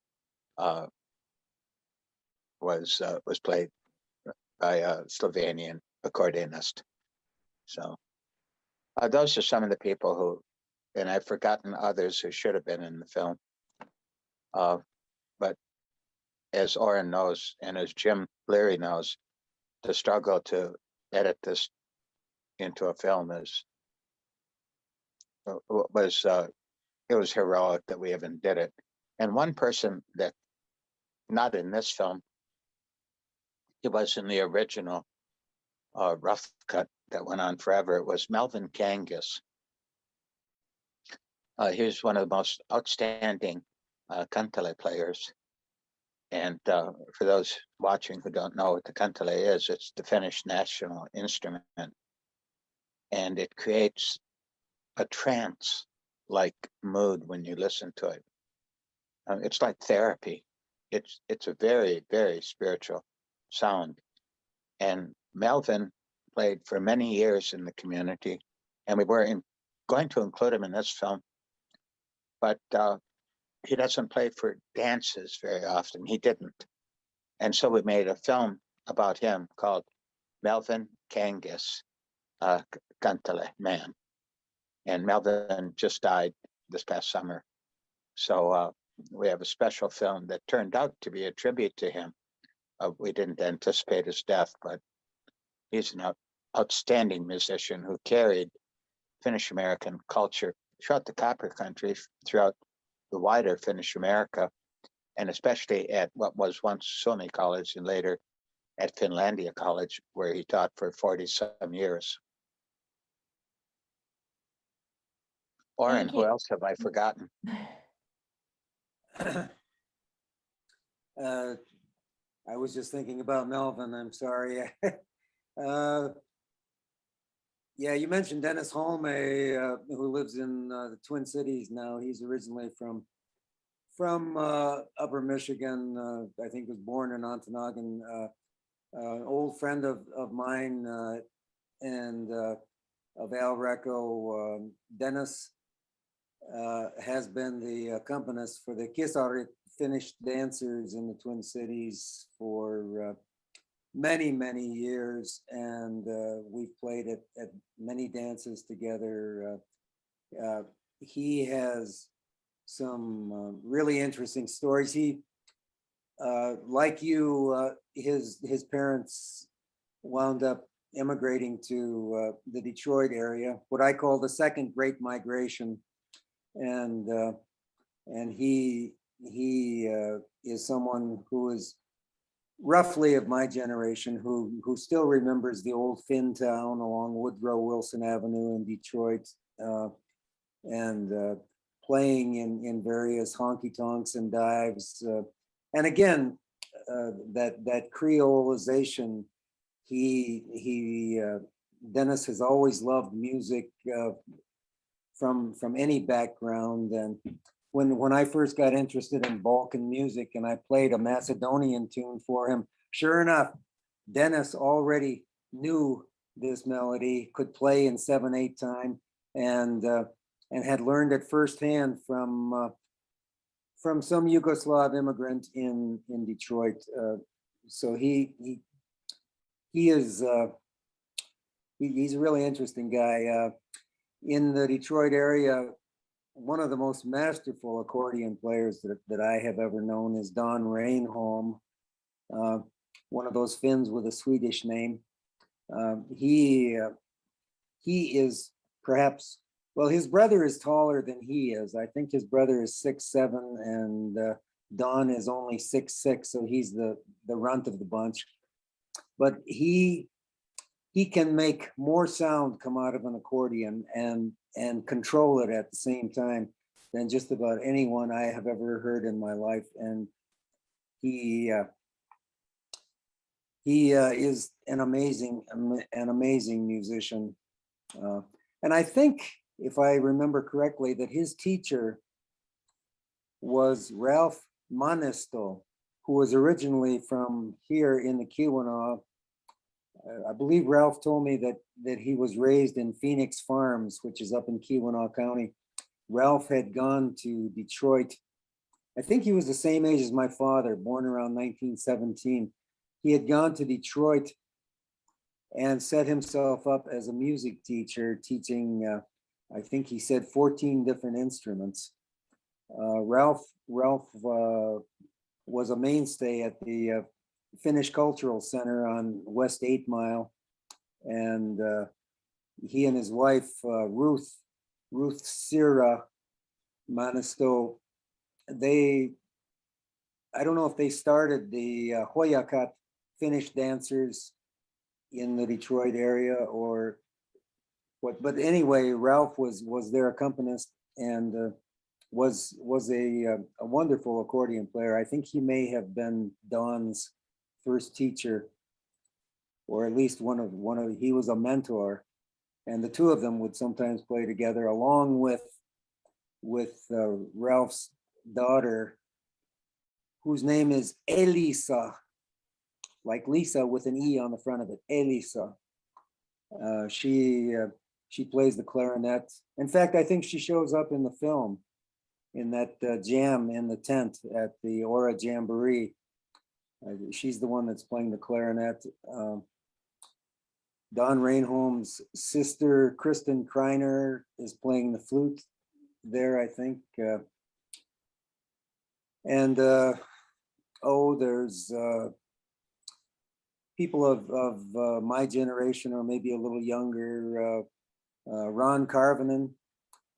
was played by a Slovenian accordionist. So those are some of the people who, and I've forgotten others who should have been in the film. But as Oren knows, and as Jim Leary knows, the struggle to edit this into a film it was heroic that we even did it. And one person that, not in this film, he was in the original rough cut that went on forever. It was Melvin Kangas. He was one of the most outstanding kantele players. And for those watching who don't know what the kantele is, it's the Finnish national instrument. And it creates a trance-like mood when you listen to it. It's like therapy. It's a very, very spiritual sound. And Melvin played for many years in the community, and we were going to include him in this film, but he doesn't play for dances very often. He didn't. And so we made a film about him called Melvin Kangas, Kantele Man. And Melvin just died this past summer. So we have a special film that turned out to be a tribute to him. We didn't anticipate his death, but he's an outstanding musician who carried Finnish American culture throughout the Copper Country, throughout the wider Finnish America, and especially at what was once Suomi College and later at Finlandia College, where he taught for 40-some years. Oren, who else have I forgotten? I was just thinking about Melvin, I'm sorry. Yeah, you mentioned Dennis Holme, who lives in the Twin Cities now. He's originally from Upper Michigan. I think was born in Ontonagon. An old friend of mine and of Al Recco. Dennis has been the accompanist for the Kisarit Finnish dancers in the Twin Cities for many, many years, and we've played at many dances together. He has some really interesting stories. He, like you, his parents wound up immigrating to the Detroit area, what I call the second Great Migration, and he is someone who is roughly of my generation who still remembers the old Finn town along Woodrow Wilson Avenue in Detroit, and playing in various honky tonks and dives, and again that creolization Dennis has always loved music from any background. And when I first got interested in Balkan music and I played a Macedonian tune for him, sure enough, Dennis already knew this melody, could play in 7/8 time, and had learned it firsthand from some Yugoslav immigrant in Detroit. So he's a really interesting guy. In the Detroit area, one of the most masterful accordion players that I have ever known is Don Reinholm, one of those Finns with a Swedish name. He is perhaps, well, his brother is taller than he is. I think his brother is 6'7", and Don is only 6'6", so he's the runt of the bunch. But he can make more sound come out of an accordion and control it at the same time than just about anyone I have ever heard in my life. And he is an amazing musician. And I think, if I remember correctly, that his teacher was Ralph Manisto, who was originally from here in the Keweenaw. I believe Ralph told me that he was raised in Phoenix Farms, which is up in Keweenaw County. Ralph had gone to Detroit. I think he was the same age as my father, born around 1917. He had gone to Detroit and set himself up as a music teacher, teaching, I think he said 14 different instruments. Ralph was a mainstay at the Finnish Cultural Center on West 8 Mile. And he and his wife, Ruth Sira Manisto, I don't know if they started the Hoyakat Finnish dancers in the Detroit area or what, but anyway, Ralph was their accompanist and was a wonderful accordion player. I think he may have been Don's first teacher, or at least one of he was a mentor, and the two of them would sometimes play together, along with Ralph's daughter, whose name is Elisa, like Lisa with an E on the front of it, Elisa. She plays the clarinet. In fact, I think she shows up in the film, in that jam in the tent at the Aura Jamboree. She's the one that's playing the clarinet. Don Reinholm's sister, Kristen Kreiner, is playing the flute there, I think. There's people of my generation, or maybe a little younger. Ron Carvinen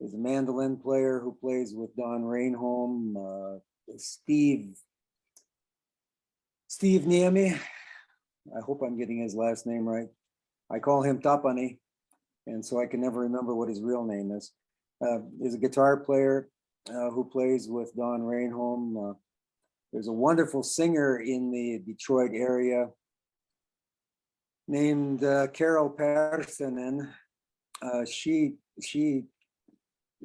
is a mandolin player who plays with Don Reinholm. Steve Niemi, I hope I'm getting his last name right. I call him Tapani, and so I can never remember what his real name is. Is a guitar player who plays with Don Reinholm. There's a wonderful singer in the Detroit area named Carol Persinen. She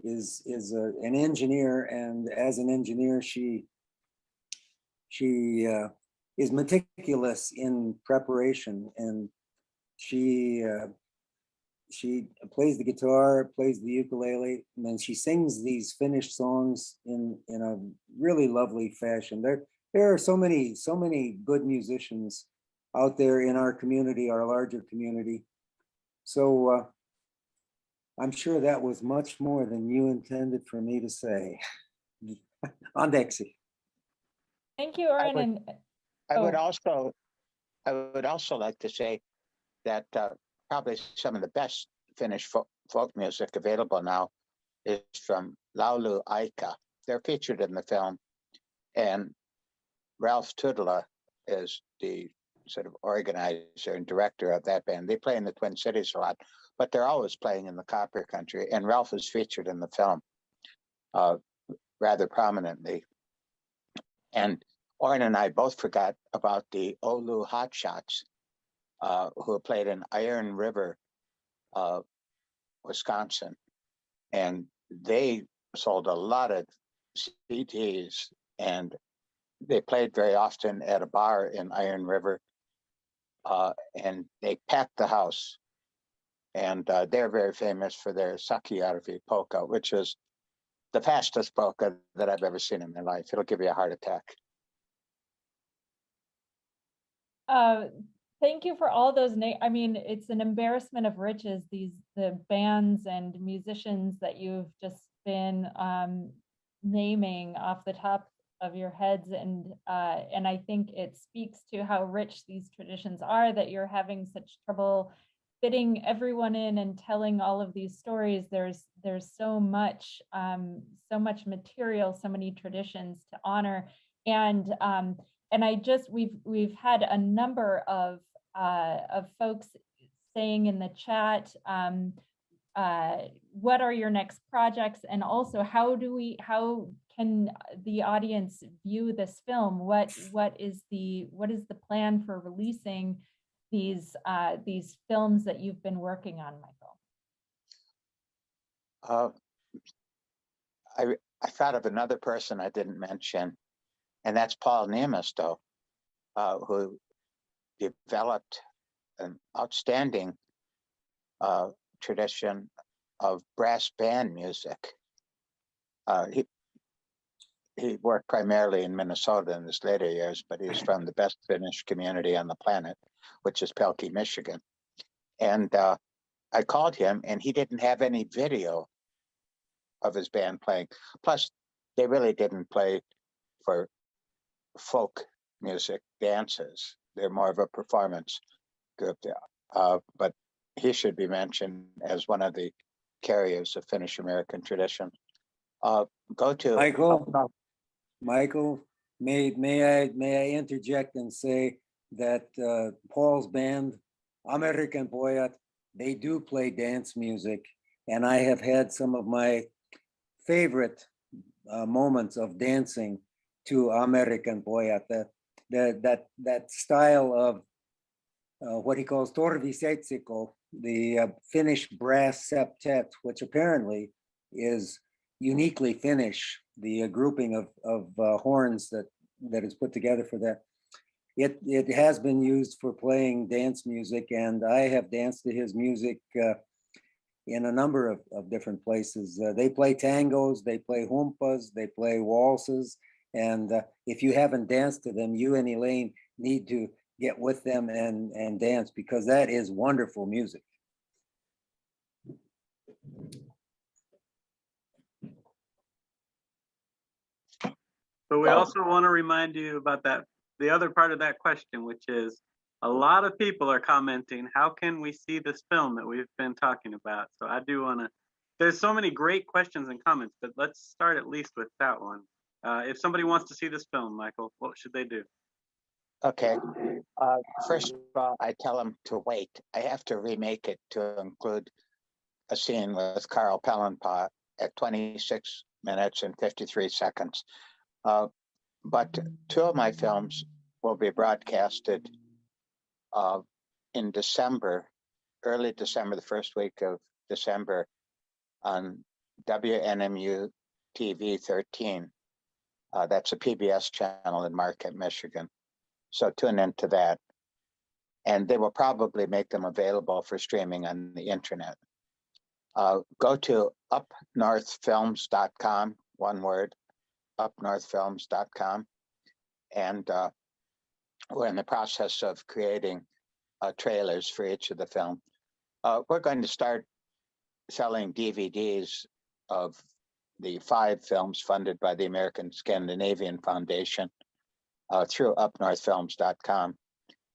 is an engineer, and as an engineer, she is meticulous in preparation, and she plays the guitar, plays the ukulele, and then she sings these Finnish songs in a really lovely fashion. There are so many good musicians out there in our community, our larger community. So I'm sure that was much more than you intended for me to say. Anteeksi. Thank you, Oren. I would also like to say that probably some of the best Finnish folk music available now is from Laulu Aika. They're featured in the film, and Ralph Tudela is the sort of organizer and director of that band. They play in the Twin Cities a lot, but they're always playing in the Copper Country, and Ralph is featured in the film rather prominently. And Oren and I both forgot about the Oulu Hot Shots, who played in Iron River, Wisconsin. And they sold a lot of CDs, and they played very often at a bar in Iron River, and they packed the house. And they're very famous for their Sakiarvi polka, which is the fastest polka that I've ever seen in my life. It'll give you a heart attack. Thank you for all those names. I mean, it's an embarrassment of riches, the bands and musicians that you've just been naming off the top of your heads. And I think it speaks to how rich these traditions are, that you're having such trouble fitting everyone in and telling all of these stories. There's so much material, so many traditions to honor. And we've had a number of folks saying in the chat, what are your next projects? And also, how can the audience view this film? What is the plan for releasing these films that you've been working on, Michael? I thought of another person I didn't mention, and that's Paul Niemisto, who developed an outstanding tradition of brass band music. He worked primarily in Minnesota in his later years, but he's from the best Finnish community on the planet, which is Pelkie, Michigan. And I called him, and he didn't have any video of his band playing. Plus, they really didn't play for folk music dances. They're more of a performance group. But he should be mentioned as one of the carriers of Finnish American tradition. Go to Michael, may I interject and say that Paul's band, American Pojat, they do play dance music, and I have had some of my favorite moments of dancing to American Pojat. That style of what he calls torviseitsikko, the Finnish brass septet, which apparently is uniquely Finnish, the grouping of horns that is put together for that. It has been used for playing dance music, and I have danced to his music in a number of different places. They play tangos, they play humpas, they play waltzes, and if you haven't danced to them, you and Elaine need to get with them and dance, because that is wonderful music. But we also want to remind you about the other part of that question, which is a lot of people are commenting, how can we see this film that we've been talking about? So I do want to, there's so many great questions and comments, but let's start at least with that one. If somebody wants to see this film, Michael, what should they do? Okay. First of all, I tell them to wait. I have to remake it to include a scene with Carl Pellenpaw at 26 minutes and 53 seconds. But two of my films will be broadcasted in December, early December, the first week of December, on WNMU TV 13. That's a PBS channel in Marquette, Michigan. So tune into that. And they will probably make them available for streaming on the internet. Go to upnorthfilms.com, one word, upnorthfilms.com. And we're in the process of creating trailers for each of the film. We're going to start selling DVDs of the 5 films funded by the American Scandinavian Foundation through upnorthfilms.com.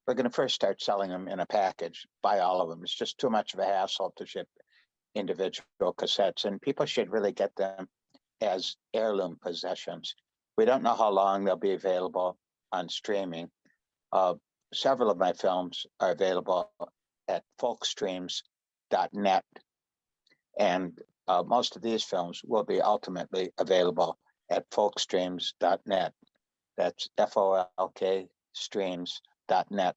We're going to first start selling them in a package, buy all of them. It's just too much of a hassle to ship individual cassettes, and people should really get them as heirloom possessions. We don't know how long they'll be available on streaming. Several of my films are available at folkstreams.net, and most of these films will be ultimately available at folkstreams.net. That's FOLK streams.net.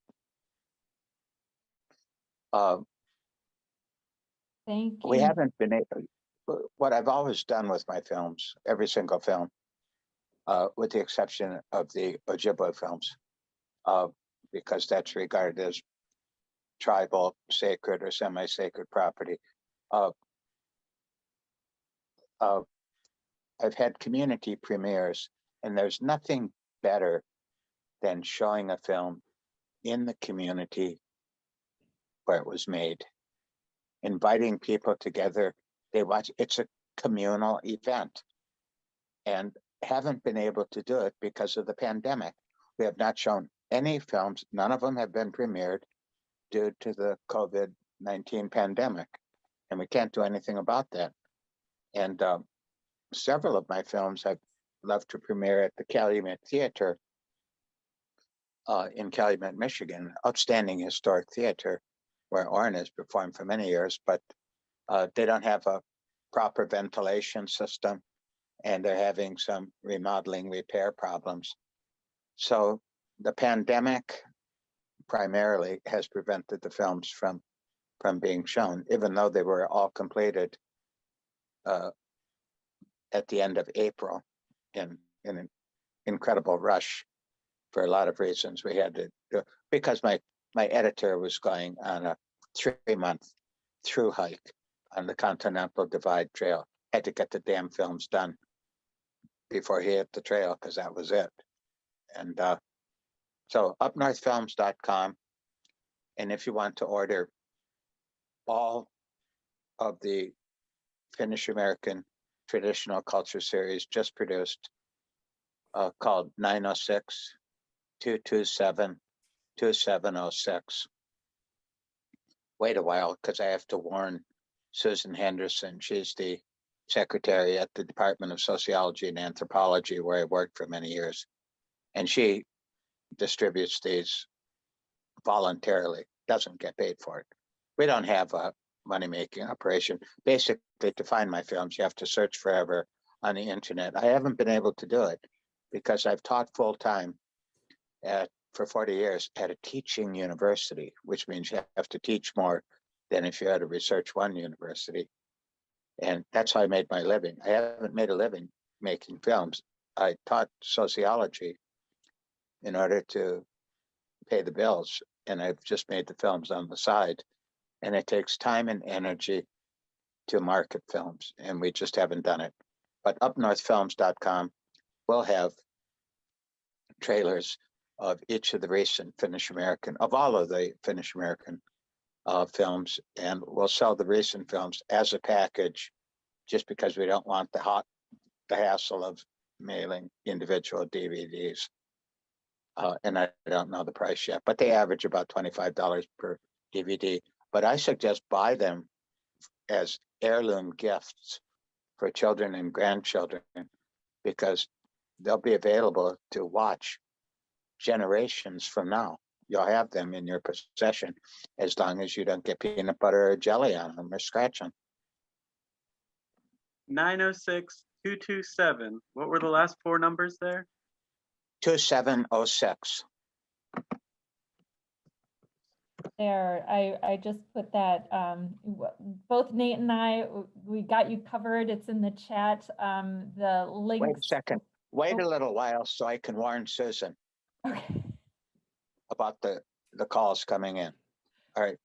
Thank you. We haven't been able, what I've always done with my films, every single film, with the exception of the Ojibwe films, because that's regarded as tribal, sacred, or semi-sacred property. I've had community premieres, and there's nothing better than showing a film in the community where it was made, inviting people together. They watch, it's a communal event, and haven't been able to do it because of the pandemic. We have not shown any films. None of them have been premiered due to the COVID-19 pandemic, and we can't do anything about that. And several of my films I'd love to premiere at the Calumet Theater in Calumet, Michigan, outstanding historic theater where Orrin has performed for many years, but they don't have a proper ventilation system, and they're having some remodeling repair problems. So the pandemic primarily has prevented the films from being shown, even though they were all completed at the end of April in an incredible rush for a lot of reasons. We had to do, because my editor was going on a 3-month through hike on the Continental Divide Trail. Had to get the damn films done before he hit the trail, because that was it. And so upnorthfilms.com. And if you want to order all of the Finnish American traditional culture series just produced, called 906-227-2706. Wait a while, because I have to warn Susan Henderson. She's the secretary at the Department of Sociology and Anthropology, where I worked for many years. And she distributes these voluntarily, doesn't get paid for it. We don't have a money-making operation. Basically, to find my films, you have to search forever on the internet. I haven't been able to do it because I've taught full-time for 40 years at a teaching university, which means you have to teach more than if you're at a Research One university. And that's how I made my living. I haven't made a living making films. I taught sociology in order to pay the bills, and I've just made the films on the side. And it takes time and energy to market films, and we just haven't done it. But upnorthfilms.com will have trailers of each of the recent Finnish American, of all of the Finnish American films, and we'll sell the recent films as a package, just because we don't want the hassle of mailing individual DVDs. And I don't know the price yet, but they average about $25 per DVD. But I suggest buy them as heirloom gifts for children and grandchildren, because they'll be available to watch generations from now. You'll have them in your possession as long as you don't get peanut butter or jelly on them or scratch them. 906-227. What were the last 4 numbers there? 2706. There, I just put that, both Nate and I, we got you covered. It's in the chat. The Wait a links. second. Wait a little while so I can warn Susan Okay. about the calls coming in. All right.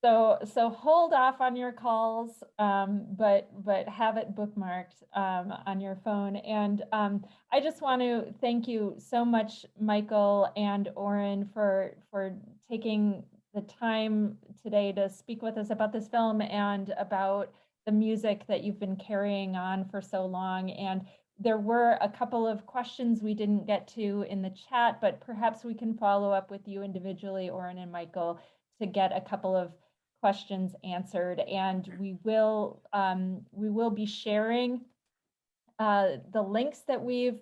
So hold off on your calls, but have it bookmarked on your phone. And I just want to thank you so much, Michael and Orrin, for taking the time today to speak with us about this film and about the music that you've been carrying on for so long. And there were a couple of questions we didn't get to in the chat, but perhaps we can follow up with you individually, Orrin and Michael, to get a couple of questions answered. And we will be sharing the links that we've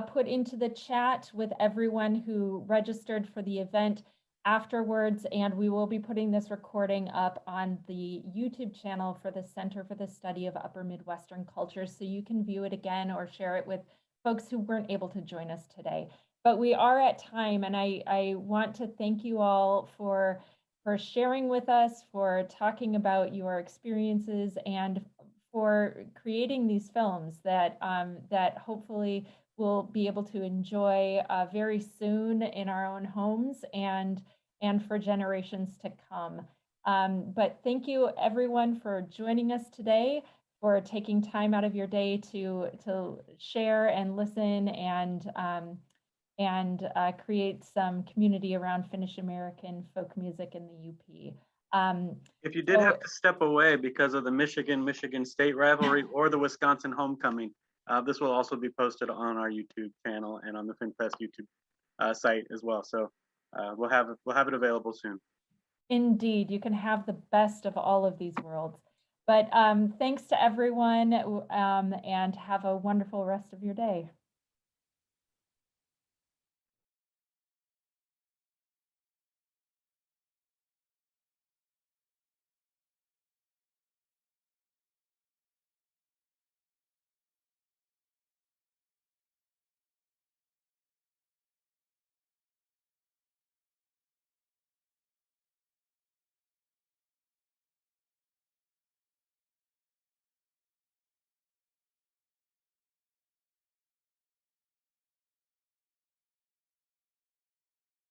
put into the chat with everyone who registered for the event afterwards. And we will be putting this recording up on the YouTube channel for the Center for the Study of Upper Midwestern Cultures, so you can view it again or share it with folks who weren't able to join us today. But we are at time, and I want to thank you all for sharing with us, for talking about your experiences, and for creating these films that that hopefully we'll be able to enjoy very soon in our own homes and for generations to come. But thank you everyone for joining us today, for taking time out of your day to share and listen and create some community around Finnish American folk music in the UP. If you did have to step away because of the Michigan State rivalry or the Wisconsin homecoming, this will also be posted on our YouTube channel and on the FinFest YouTube site as well. So we'll have it available soon. Indeed, you can have the best of all of these worlds. But thanks to everyone, and have a wonderful rest of your day.